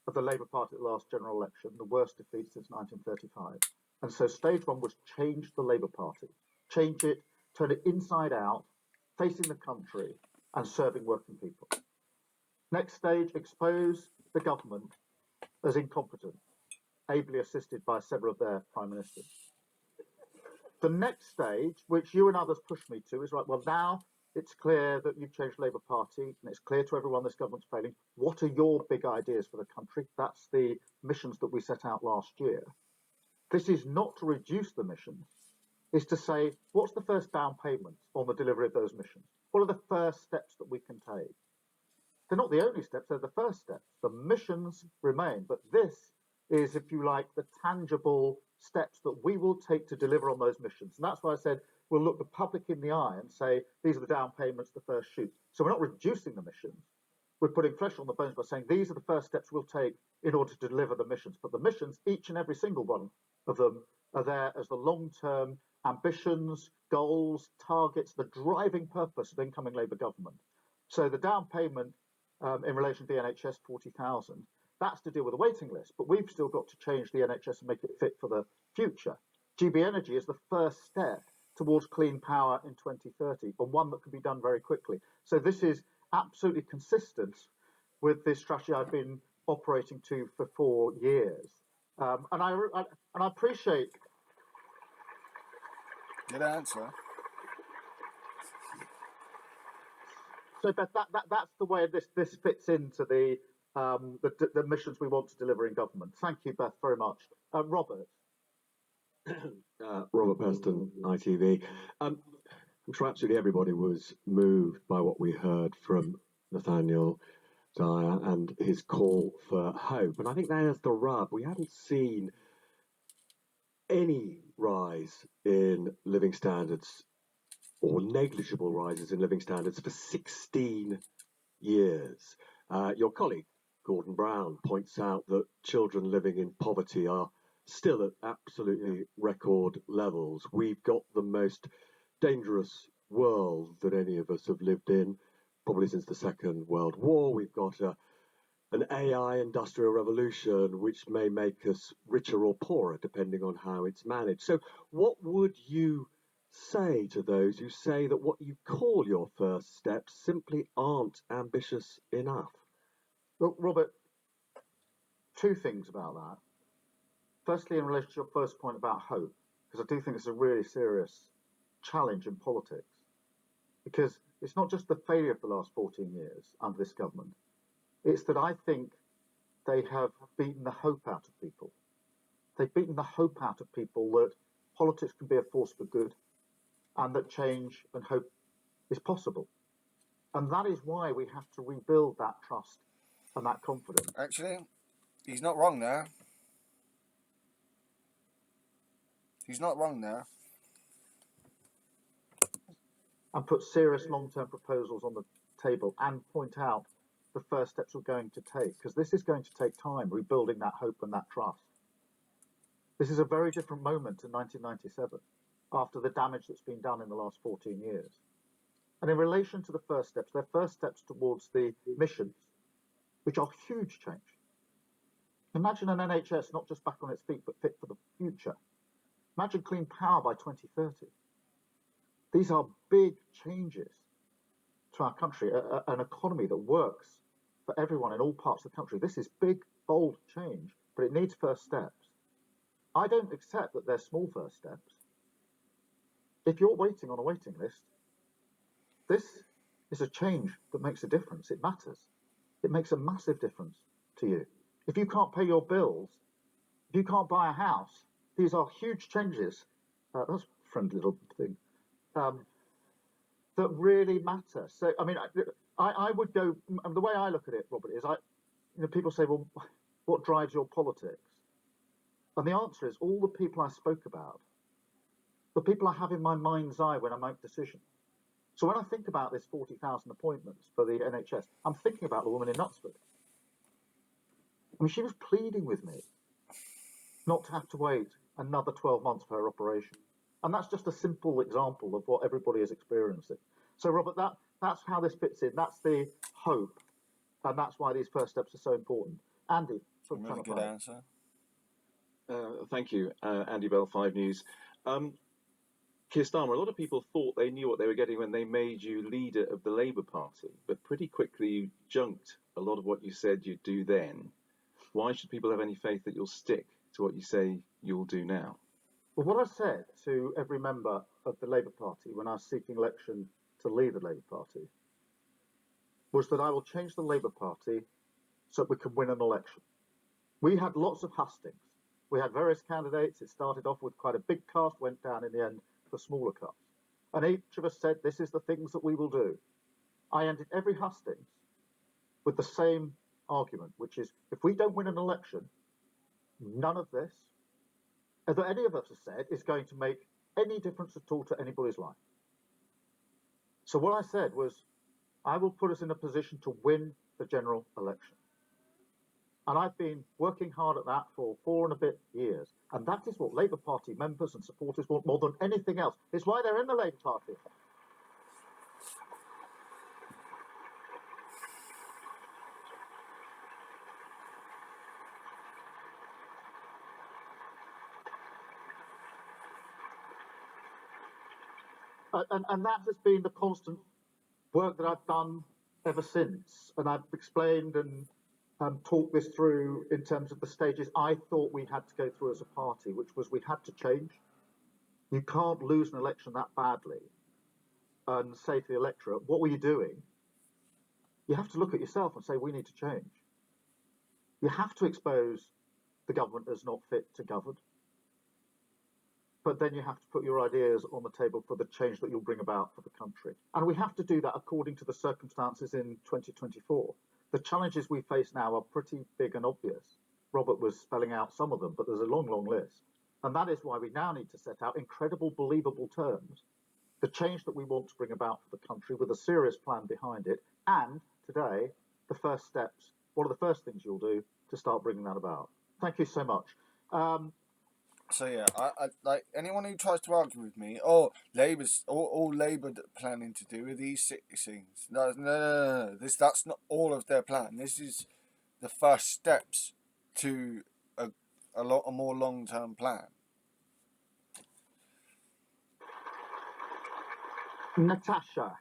of the Labour Party at the last general election, the worst defeat since 1935. And so stage one was change the Labour Party, change it, turn it inside out, facing the country and serving working people. Next stage, expose the government as incompetent, ably assisted by several of their prime ministers. The next stage, which you and others pushed me to, is right, well, now it's clear that you've changed Labour Party and it's clear to everyone this government's failing. What are your big ideas for the country? That's the missions that we set out last year. This is not to reduce the missions, it's to say, what's the first down payment on the delivery of those missions? What are the first steps that we can take? They're not the only steps, they're the first steps. The missions remain, but this is, if you like, the tangible steps that we will take to deliver on those missions. And that's why I said we'll look the public in the eye and say, these are the down payments, the first shoots. So we're not reducing the missions. We're putting flesh on the bones by saying these are the first steps we'll take in order to deliver the missions. But the missions, each and every single one of them, are there as the long-term ambitions, goals, targets, the driving purpose of incoming Labour government. So the down payment in relation to the NHS, 40,000, that's to deal with the waiting list. But we've still got to change the NHS and make it fit for the future. GB Energy is the first step towards clean power in 2030, but one that can be done very quickly. So this is absolutely consistent with this strategy I've been operating to for 4 years. And I appreciate... Good answer. So, Beth, that's the way this fits into the missions we want to deliver in government. Thank you, Beth, very much. Robert. Robert Preston, ITV. I'm sure absolutely everybody was moved by what we heard from Nathaniel Dyer and his call for hope. And I think there's the rub. We haven't seen any rise in living standards or negligible rises in living standards for 16 years. Your colleague, Gordon Brown, points out that children living in poverty are still at absolutely record levels. We've got the most dangerous world that any of us have lived in, probably since the Second World War. We've got an AI industrial revolution, which may make us richer or poorer, depending on how it's managed. So what would you say to those who say that what you call your first steps simply aren't ambitious enough? Look, Robert, 2 things about that. Firstly, in relation to your first point about hope, because I do think it's a really serious challenge in politics, because it's not just the failure of the last 14 years under this government, it's that I think they have beaten the hope out of people. They've beaten the hope out of people that politics can be a force for good and that change and hope is possible. And that is why we have to rebuild that trust and that confidence. Actually, he's not wrong there. He's not wrong there. And put serious long-term proposals on the table and point out the first steps we're going to take, because this is going to take time, rebuilding that hope and that trust. This is a very different moment to 1997, after the damage that's been done in the last 14 years. And in relation to the first steps, they're first steps towards the missions, which are huge change. Imagine an NHS not just back on its feet, but fit for the future. Imagine clean power by 2030. These are big changes to our country, an economy that works for everyone in all parts of the country. This is big, bold change, but it needs first steps. I don't accept that they're small first steps. If you're waiting on a waiting list, this is a change that makes a difference. It matters. It makes a massive difference to you. If you can't pay your bills, if you can't buy a house, these are huge changes. That's a friendly little thing. That really matter. So, I mean, I would go, the way I look at it, Robert, is people say, well, what drives your politics? And the answer is all the people I spoke about, the people I have in my mind's eye when I make decisions. So when I think about this 40,000 appointments for the NHS, I'm thinking about the woman in Knutsford. I mean, she was pleading with me not to have to wait another 12 months for her operation. And that's just a simple example of what everybody is experiencing. So, Robert, that's how this fits in. That's the hope. And that's why these first steps are so important. Andy, from really good answer. Thank you, Andy Bell, 5 News. Keir Starmer, a lot of people thought they knew what they were getting when they made you leader of the Labour Party, but pretty quickly you junked a lot of what you said you'd do then. Why should people have any faith that you'll stick to what you say you'll do now? Well, what I said to every member of the Labour Party when I was seeking election to lead the Labour Party was that I will change the Labour Party so that we can win an election. We had lots of hustings. We had various candidates. It started off with quite a big cast, went down in the end for smaller casts. And each of us said, this is the things that we will do. I ended every hustings with the same argument, which is, if we don't win an election, none of this, that any of us have said, is going to make any difference at all to anybody's life. So what I said was, I will put us in a position to win the general election. And I've been working hard at that for 4 and a bit years. And that is what Labour Party members and supporters want more than anything else. It's why they're in the Labour Party. And that has been the constant work that I've done ever since. And I've explained and talked this through in terms of the stages I thought we had to go through as a party, which was we had to change. You can't lose an election that badly and say to the electorate, what were you doing? You have to look at yourself and say, we need to change. You have to expose the government as not fit to govern. But then you have to put your ideas on the table for the change that you'll bring about for the country. And we have to do that according to the circumstances in 2024. The challenges we face now are pretty big and obvious. Robert was spelling out some of them, but there's a long, long list. And that is why we now need to set out in credible, believable terms the change that we want to bring about for the country with a serious plan behind it. And today, the first steps. What are the first things you'll do to start bringing that about? Thank you so much. So yeah, I like anyone who tries to argue with me. Oh, Labour's all Labour planning to do with these 6 things. No. That's not all of their plan. This is the first steps to a more long-term plan. Natasha.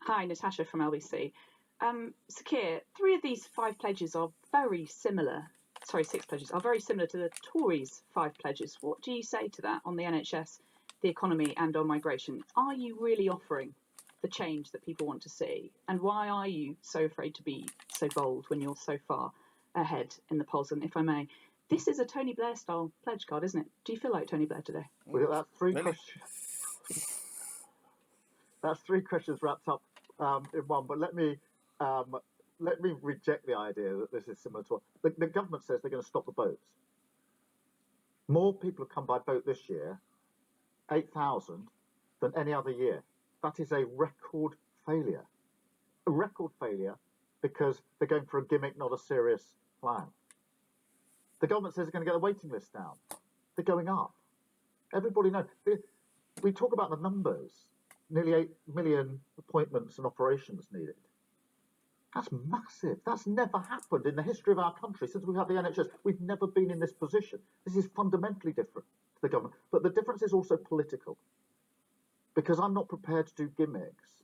Hi, Natasha from LBC. So Keir, 3 of these 5 pledges are very similar. Sorry, 6 pledges are very similar to the Tories' 5 pledges. What do you say to that on the NHS, the economy and on migration? Are you really offering the change that people want to see? And why are you so afraid to be so bold when you're so far ahead in the polls? And if I may, this is a Tony Blair style pledge card, isn't it? Do you feel like Tony Blair today? Well, that's 3 questions. That's 3 questions wrapped up in one. But let me reject the idea that this is similar to what the government says they're going to stop the boats. More people have come by boat this year, 8,000, than any other year. That is a record failure. A record failure because they're going for a gimmick, not a serious plan. The government says they're going to get the waiting list down. They're going up. Everybody knows. We talk about the numbers. nearly 8 million appointments and operations needed. That's massive. That's never happened in the history of our country since we've had the NHS. We've never been in this position. This is fundamentally different to the government. But the difference is also political, because I'm not prepared to do gimmicks.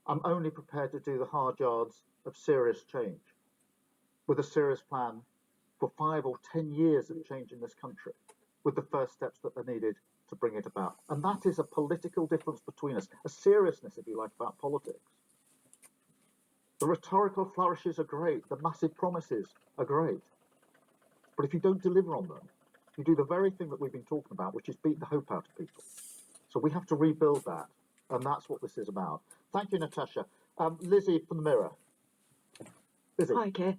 I'm only prepared to do the hard yards of serious change with a serious plan for 5 or 10 years of change in this country, with the first steps that are needed to bring it about. And that is a political difference between us, a seriousness, if you like, about politics. The rhetorical flourishes are great, the massive promises are great. But if you don't deliver on them, you do the very thing that we've been talking about, which is beat the hope out of people. So we have to rebuild that, and that's what this is about. Thank you, Natasha. Lizzie from the Mirror. Lizzie. Hi, Keir.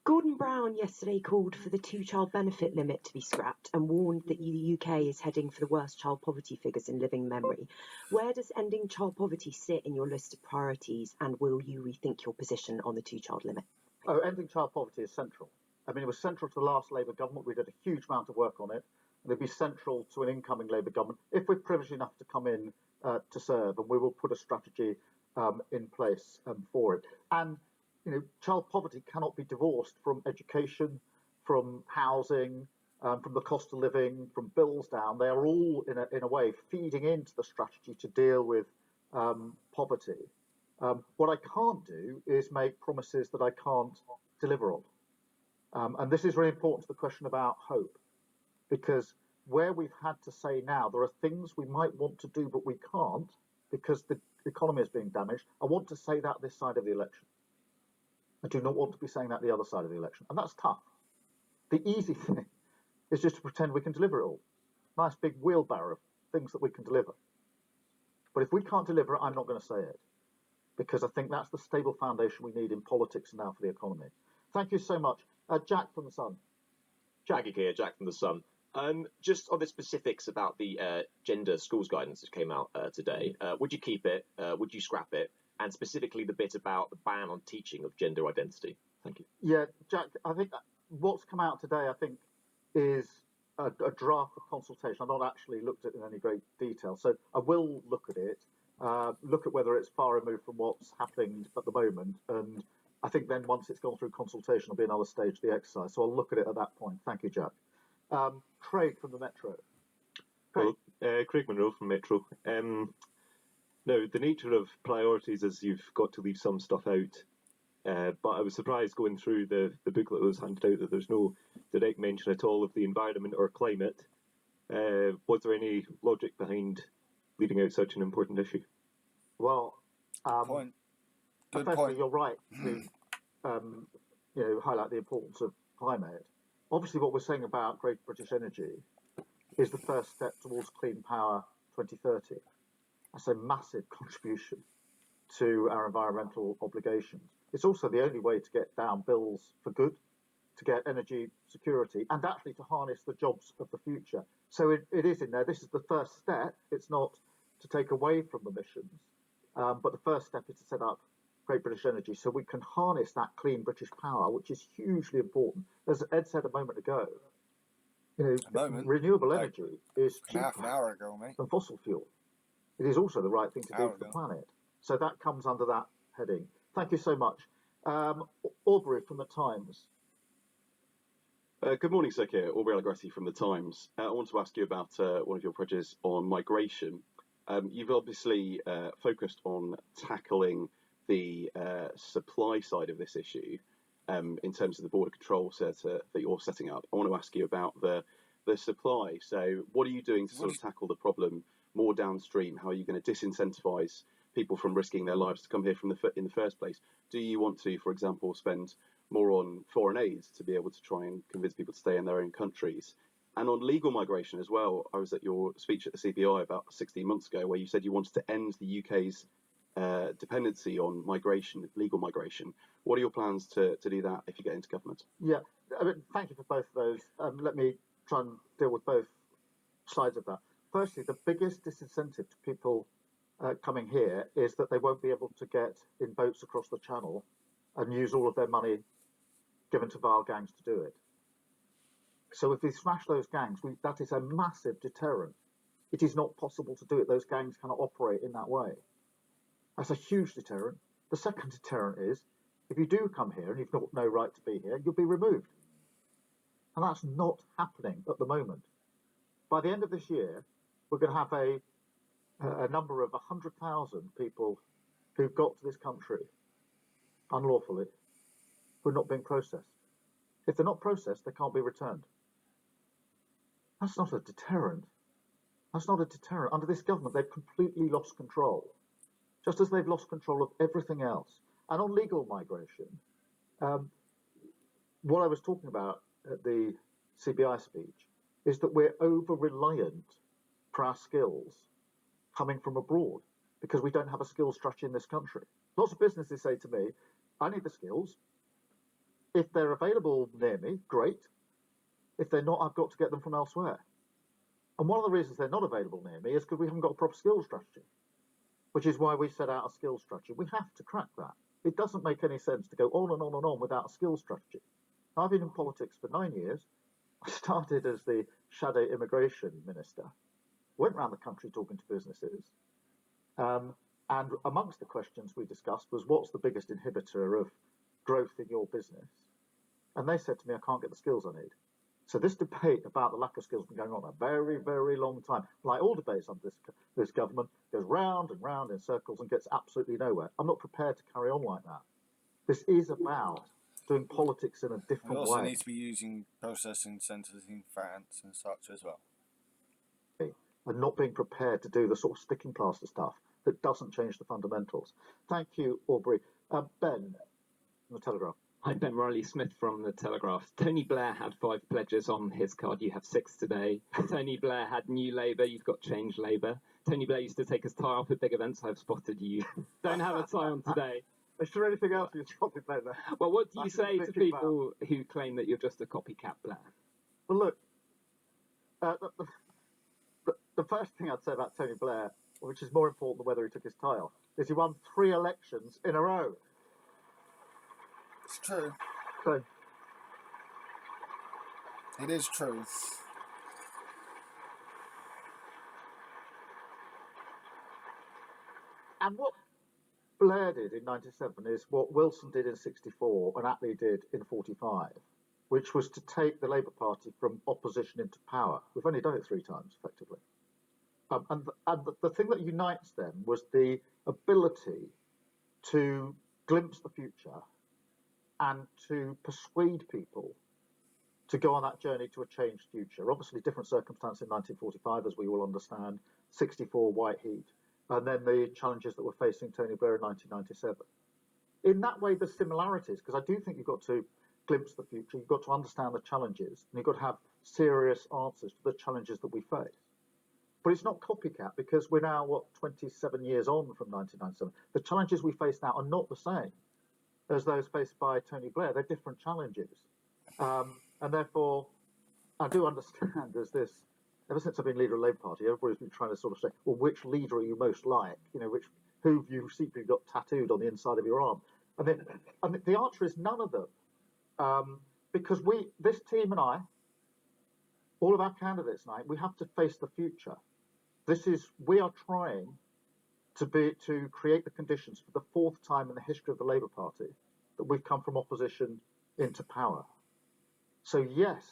Gordon Brown yesterday called for the two-child benefit limit to be scrapped and warned that the UK is heading for the worst child poverty figures in living memory. Where does ending child poverty sit in your list of priorities, and will you rethink your position on the two-child limit? Oh, ending child poverty is central. I mean, it was central to the last Labour government. We did a huge amount of work on it. And it'd be central to an incoming Labour government if we're privileged enough to come in to serve, and we will put a strategy in place for it. And child poverty cannot be divorced from education, from housing, from the cost of living, from bills down. They are all, in a way, feeding into the strategy to deal with poverty. What I can't do is make promises that I can't deliver on. And this is really important to the question about hope, because where we've had to say now, there are things we might want to do, but we can't because the economy is being damaged. I want to say that this side of the election. I do not want to be saying that the other side of the election. And that's tough. The easy thing is just to pretend we can deliver it all. Nice big wheelbarrow of things that we can deliver. But if we can't deliver it, I'm not going to say it, because I think that's the stable foundation we need in politics and now for the economy. Thank you so much. Jack from The Sun. Jack here, Jack from The Sun. Just on the specifics about the gender schools guidance that came out today, would you keep it? Would you scrap it? And specifically the bit about the ban on teaching of gender identity. Thank you. Yeah, Jack, I think what's come out today, I think, is a draft of consultation. I've not actually looked at it in any great detail. So I will look at it, look at whether it's far removed from what's happening at the moment. And I think then once it's gone through consultation, there'll be another stage of the exercise. So I'll look at it at that point. Thank you, Jack. Craig from the Metro. Craig. Well, Craig Monroe from Metro. Now, the nature of priorities is you've got to leave some stuff out, but I was surprised going through the booklet that was handed out that there's no direct mention at all of the environment or climate. Was there any logic behind leaving out such an important issue? Well, Good firstly, point. you're right to highlight the importance of climate. Obviously, what we're saying about Great British Energy is the first step towards clean power 2030. That's a massive contribution to our environmental obligations. It's also the only way to get down bills for good, to get energy security, and actually to harness the jobs of the future. So it is in there. This is the first step. It's not to take away from the missions, but the first step is to set up Great British Energy so we can harness that clean British power, which is hugely important. As Ed said a moment ago, renewable energy is cheaper Half an hour ago, mate. than fossil fuel. It is also the right thing to do for the planet. So that comes under that heading. Thank you so much. Aubrey from The Times. Good morning, Sir Keir. Aubrey Alagrassi from The Times. I want to ask you about one of your projects on migration. You've obviously focused on tackling the supply side of this issue in terms of the border control that you're setting up. I want to ask you about the supply. So what are you doing to sort of tackle the problem more downstream? How are you going to disincentivise people from risking their lives to come here in the first place? Do you want to, for example, spend more on foreign aid to be able to try and convince people to stay in their own countries? And on legal migration as well, I was at your speech at the CBI about 16 months ago where you said you wanted to end the UK's dependency on migration, legal migration. What are your plans to do that if you get into government? Yeah, thank you for both of those. Let me try and deal with both sides of that. Firstly, the biggest disincentive to people coming here is that they won't be able to get in boats across the channel and use all of their money given to vile gangs to do it. So if we smash those gangs, that is a massive deterrent It is not possible to do it. Those gangs cannot operate in that way. That's a huge deterrent. The second deterrent is, if you do come here and you've got no right to be here, you'll be removed. And that's not happening at the moment. By the end of this year, we're going to have a number of 100,000 people who've got to this country unlawfully who are not being processed. If they're not processed, they can't be returned. That's not a deterrent. That's not a deterrent. Under this government, they've completely lost control, just as they've lost control of everything else. And on legal migration, what I was talking about at the CBI speech is that we're over-reliant for our skills coming from abroad because we don't have a skills strategy in this country. Lots of businesses say to me, I need the skills. If they're available near me, great. If they're not, I've got to get them from elsewhere. And one of the reasons they're not available near me is because we haven't got a proper skills strategy, which is why we set out a skills strategy. We have to crack that. It doesn't make any sense to go on and on and on without a skills strategy. I've been in politics for 9 years. I started as the shadow immigration minister, went around the country talking to businesses. And amongst the questions we discussed was, what's the biggest inhibitor of growth in your business? And they said to me, I can't get the skills I need. So this debate about the lack of skills has been going on a very, very long time. Like all debates under this government, goes round and round in circles and gets absolutely nowhere. I'm not prepared to carry on like that. This is about doing politics in a We different also way. need to be using processing centres in France and such as well. And not being prepared to do the sort of sticking plaster stuff that doesn't change the fundamentals. Thank you, Aubrey. Ben, from the Telegraph. I'm Ben Riley-Smith from the Telegraph. Tony Blair had 5 pledges on his card. You have 6 today. Tony Blair had New Labour. You've got Change Labour. Tony Blair used to take his tie off at big events. I've spotted you. Don't have a tie on today. Is there anything else you spotted there? Well, what do you say to people who claim that you're just a copycat Blair? Well, look, the first thing I'd say about Tony Blair, which is more important than whether he took his tie off, is he won 3 elections in a row. It's true. So, it is true. And what Blair did in 97 is what Wilson did in 64 and Attlee did in 45, which was to take the Labour Party from opposition into power. We've only done it 3 times, effectively. And the thing that unites them was the ability to glimpse the future and to persuade people to go on that journey to a changed future. Obviously, different circumstance in 1945, as we all understand, 64 white heat, and then the challenges that were facing Tony Blair in 1997. In that way, there's similarities, because I do think you've got to glimpse the future, you've got to understand the challenges, and you've got to have serious answers to the challenges that we face. But it's not copycat, because we're now, 27 years on from 1997. The challenges we face now are not the same as those faced by Tony Blair. They're different challenges. And therefore, I do understand there's this, ever since I've been leader of the Labour Party, everybody's been trying to sort of say, well, which leader are you most like? You know, who have you secretly got tattooed on the inside of your arm? And the answer is none of them. Because this team and I, all of our candidates tonight, we have to face the future. We are trying to create the conditions for the 4th time in the history of the Labour Party that we've come from opposition into power. So yes,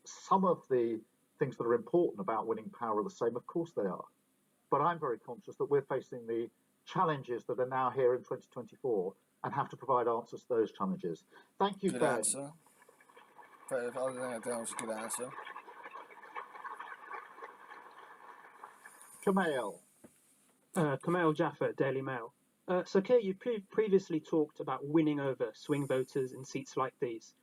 some of the things that are important about winning power are the same, of course they are. But I'm very conscious that we're facing the challenges that are now here in 2024 and have to provide answers to those challenges. Thank you, Good Ben. answer. I think that was a good answer. Kamal. Kamal Jaffer, Daily Mail. So, Keir, you previously talked about winning over swing voters in seats like these.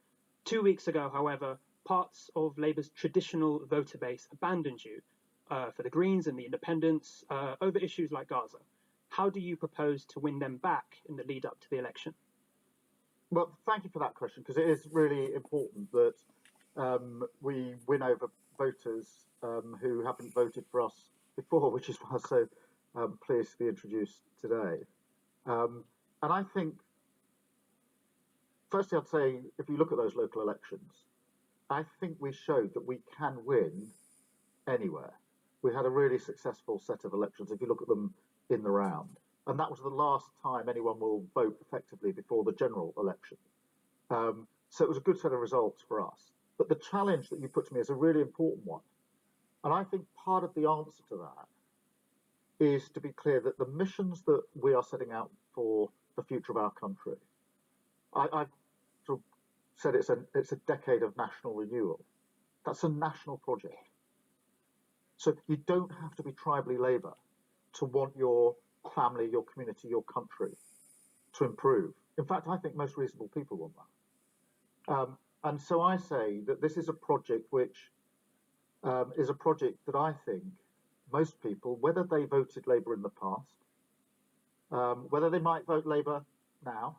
2 weeks ago, however, parts of Labour's traditional voter base abandoned you for the Greens and the Independents over issues like Gaza. How do you propose to win them back in the lead up to the election? Well, thank you for that question, because it is really important that we win over voters who haven't voted for us before, which is why I'm so pleased to be introduced today. And I think, firstly, I'd say, if you look at those local elections, I think we showed that we can win anywhere. we had a really successful set of elections if you look at them in the round. And that was the last time anyone will vote effectively before the general election. So it was a good set of results for us. But the challenge that you put to me is a really important one. And I think part of the answer to that is to be clear that the missions that we are setting out for the future of our country, I've sort of said it's a decade of national renewal. That's a national project. So you don't have to be tribally Labour to want your family, your community, your country to improve. In fact, I think most reasonable people want that. And so I say that this is a project which is a project that I think most people, whether they voted Labour in the past, whether they might vote Labour now,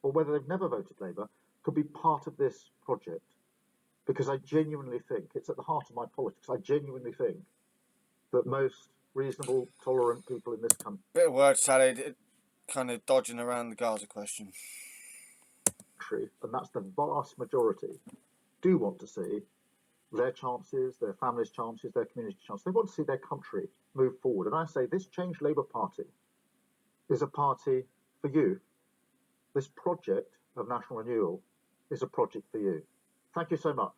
or whether they've never voted Labour, could be part of this project. Because I genuinely think, it's at the heart of my politics, I genuinely think that most reasonable, tolerant people in this country... Bit of word salad, kind of dodging around the Gaza question. And that's the vast majority, do want to see their chances, their families' chances, their community chances. They want to see their country move forward. And I say this Change Labour Party is a party for you. This project of national renewal is a project for you. Thank you so much.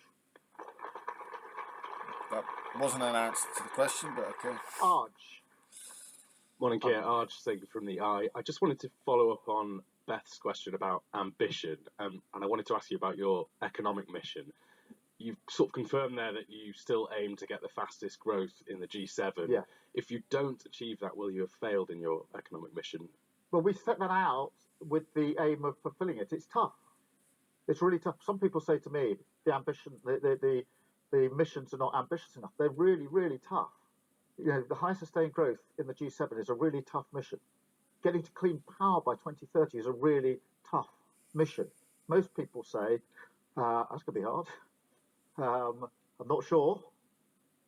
That wasn't an answer to the question, but okay. Arch. Morning, Keir. Arch Singh from the Eye. I just wanted to follow up on Beth's question about ambition, and I wanted to ask you about your economic mission. You've sort of confirmed there that you still aim to get the fastest growth in the G7. Yeah. If you don't achieve that, will you have failed in your economic mission? Well, we set that out with the aim of fulfilling it. It's tough. It's really tough. Some people say to me, the missions are not ambitious enough. They're really, really tough. You know, the high sustained growth in the G7 is a really tough mission. Getting to clean power by 2030 is a really tough mission. Most people say, that's going to be hard. I'm not sure.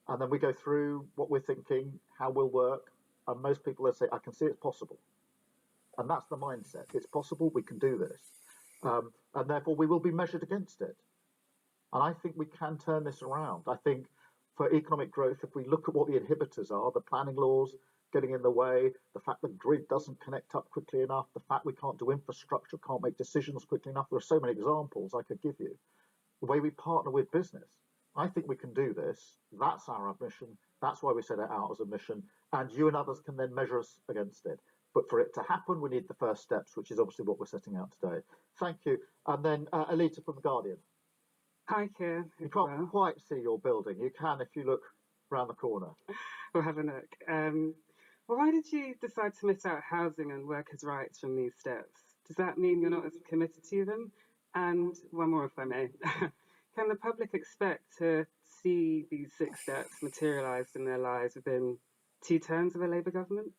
And then we go through what we're thinking, how we'll work. And most people will say, I can see it's possible. And that's the mindset. It's possible, we can do this. And therefore we will be measured against it. And I think we can turn this around. I think for economic growth, if we look at what the inhibitors are, the planning laws getting in the way, the fact the grid doesn't connect up quickly enough, the fact we can't do infrastructure, can't make decisions quickly enough. There are so many examples I could give you. The way we partner with business. I think we can do this. That's our ambition. That's why we set it out as a mission. And you and others can then measure us against it. But for it to happen, we need the first steps, which is obviously what we're setting out today. Thank you. And then Alita from The Guardian. Hi, Keir. You can't quite see your building. You can if you look round the corner. We'll have a look. Why did you decide to miss out housing and workers' rights from these steps? Does that mean you're not as committed to them? And one more, if I may. Can the public expect to see these 6 steps materialised in their lives within 2 terms of a Labour government?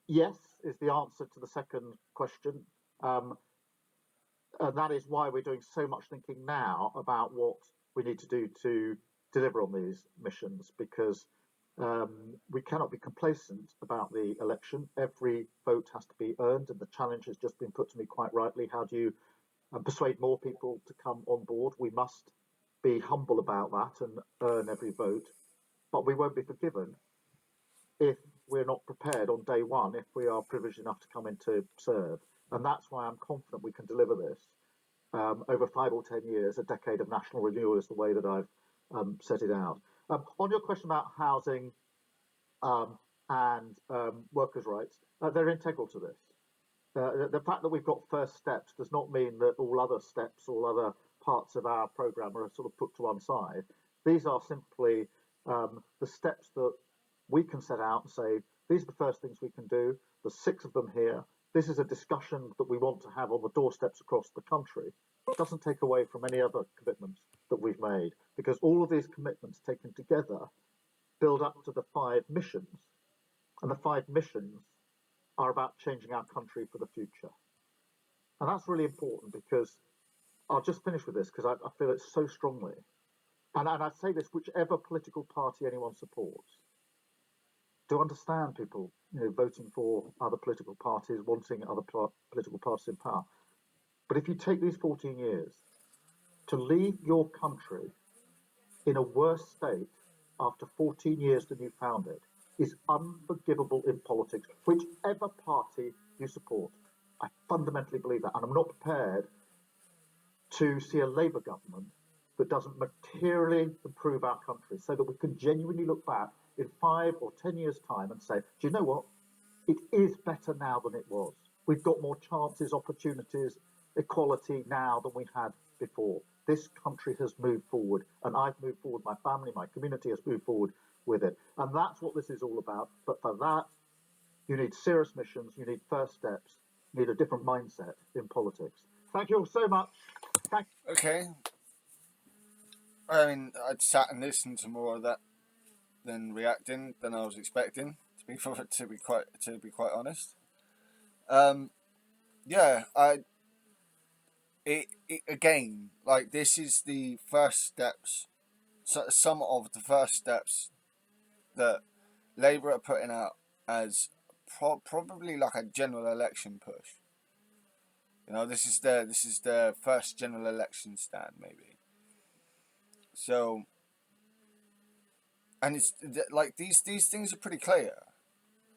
Yes, is the answer to the second question. And that is why we're doing so much thinking now about what we need to do to deliver on these missions, because we cannot be complacent about the election. Every vote has to be earned, and the challenge has just been put to me quite rightly. How do you persuade more people to come on board? We must be humble about that and earn every vote, but we won't be forgiven if we're not prepared on day one, if we are privileged enough to come in to serve. And that's why I'm confident we can deliver this over 5 or 10 years. A decade of national renewal is the way that I've set it out. On your question about housing and workers' rights, they're integral to this. The fact that we've got first steps does not mean that all other steps, all other parts of our programme are sort of put to one side. These are simply the steps that we can set out and say, these are the first things we can do. There's 6 of them here. This is a discussion that we want to have on the doorsteps across the country. It doesn't take away from any other commitments that we've made, because all of these commitments taken together build up to the 5 missions. And the 5 missions are about changing our country for the future. And that's really important, because I'll just finish with this, because I feel it so strongly. And I say this, whichever political party anyone supports, do understand people, voting for other political parties, wanting other political parties in power. But if you take these 14 years to leave your country in a worse state after 14 years that you found it is unforgivable in politics, whichever party you support. I fundamentally believe that, and I'm not prepared to see a Labour government that doesn't materially improve our country so that we can genuinely look back in 5 or 10 years' time and say, do you know what? It is better now than it was. We've got more chances, opportunities, equality now than we had before. This country has moved forward, and I've moved forward. My family, my community has moved forward with it. And that's what this is all about. But for that, you need serious missions, you need first steps, you need a different mindset in politics. Thank you all so much. Okay. I mean, I'd sat and listened to more of that than reacting than I was expecting. To be quite honest. Yeah, again, like, this is the first steps. So some of the first steps that Labour are putting out as probably like a general election push. You know, this is their first general election stand, maybe. So, and it's like these things are pretty clear.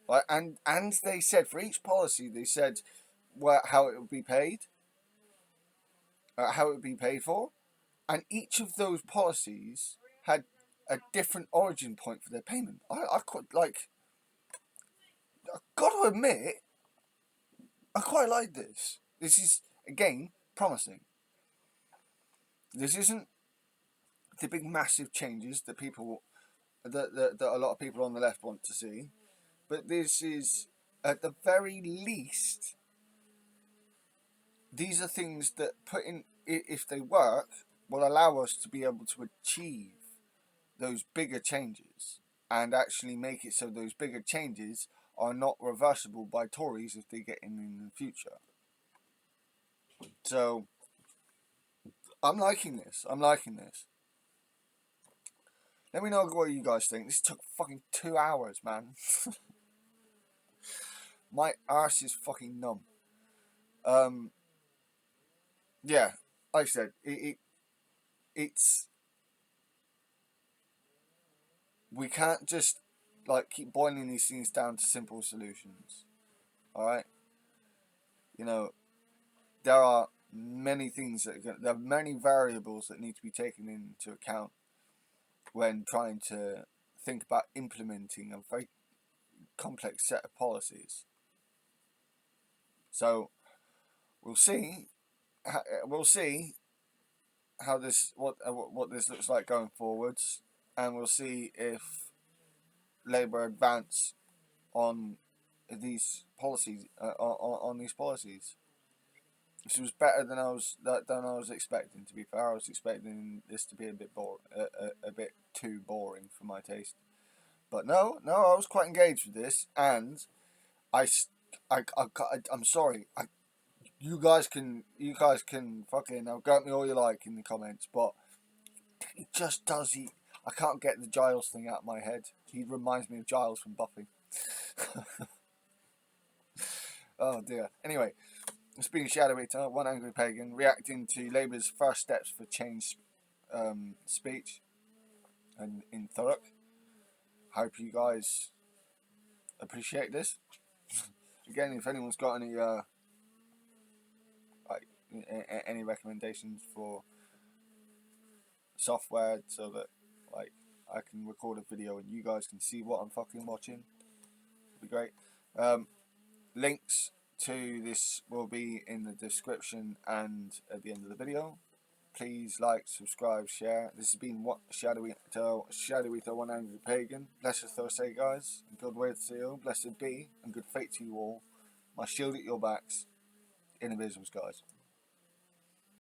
Like, and they said for each policy, they said how it would be paid, how it would be paid for, and each of those policies had a different origin point for their payment. I gotta admit, I quite like this. This is, again, promising. This isn't the big massive changes that that a lot of people on the left want to see, but this is, at the very least, these are things that if they work, will allow us to be able to achieve those bigger changes and actually make it so those bigger changes are not reversible by Tories if they get in the future. So, I'm liking this. Let me know what you guys think. This took fucking 2 hours, man. My arse is fucking numb. Yeah, like I said, it's we can't just like keep boiling these things down to simple solutions. Alright? You know, there are many things there are many variables that need to be taken into account when trying to think about implementing a very complex set of policies. So we'll see how this what this looks like going forwards, and we'll see if Labour advance on these policies on these policies. This was better than I was expecting. To be fair, I was expecting this to be a bit too boring for my taste. But no, I was quite engaged with this, and I'm sorry. You guys can fucking go at me all you like in the comments, but it just does. I can't get the Giles thing out of my head. He reminds me of Giles from Buffy. Oh dear. Anyway, it's been Shadow Eater, One Angry Pagan, reacting to Labour's first steps for change speech and in Thurrock. Hope you guys appreciate this. Again, if anyone's got any recommendations for software so that like I can record a video and you guys can see what I'm fucking watching, it'd be great. Links to this will be in the description and at the end of the video. Please like, subscribe, share. This has been Shadow Eater, One Angry Pagan. Blessed Thursday, guys, and good way to see you. Blessed be, and good fate to you all. My shield at your backs, in invisibles, guys.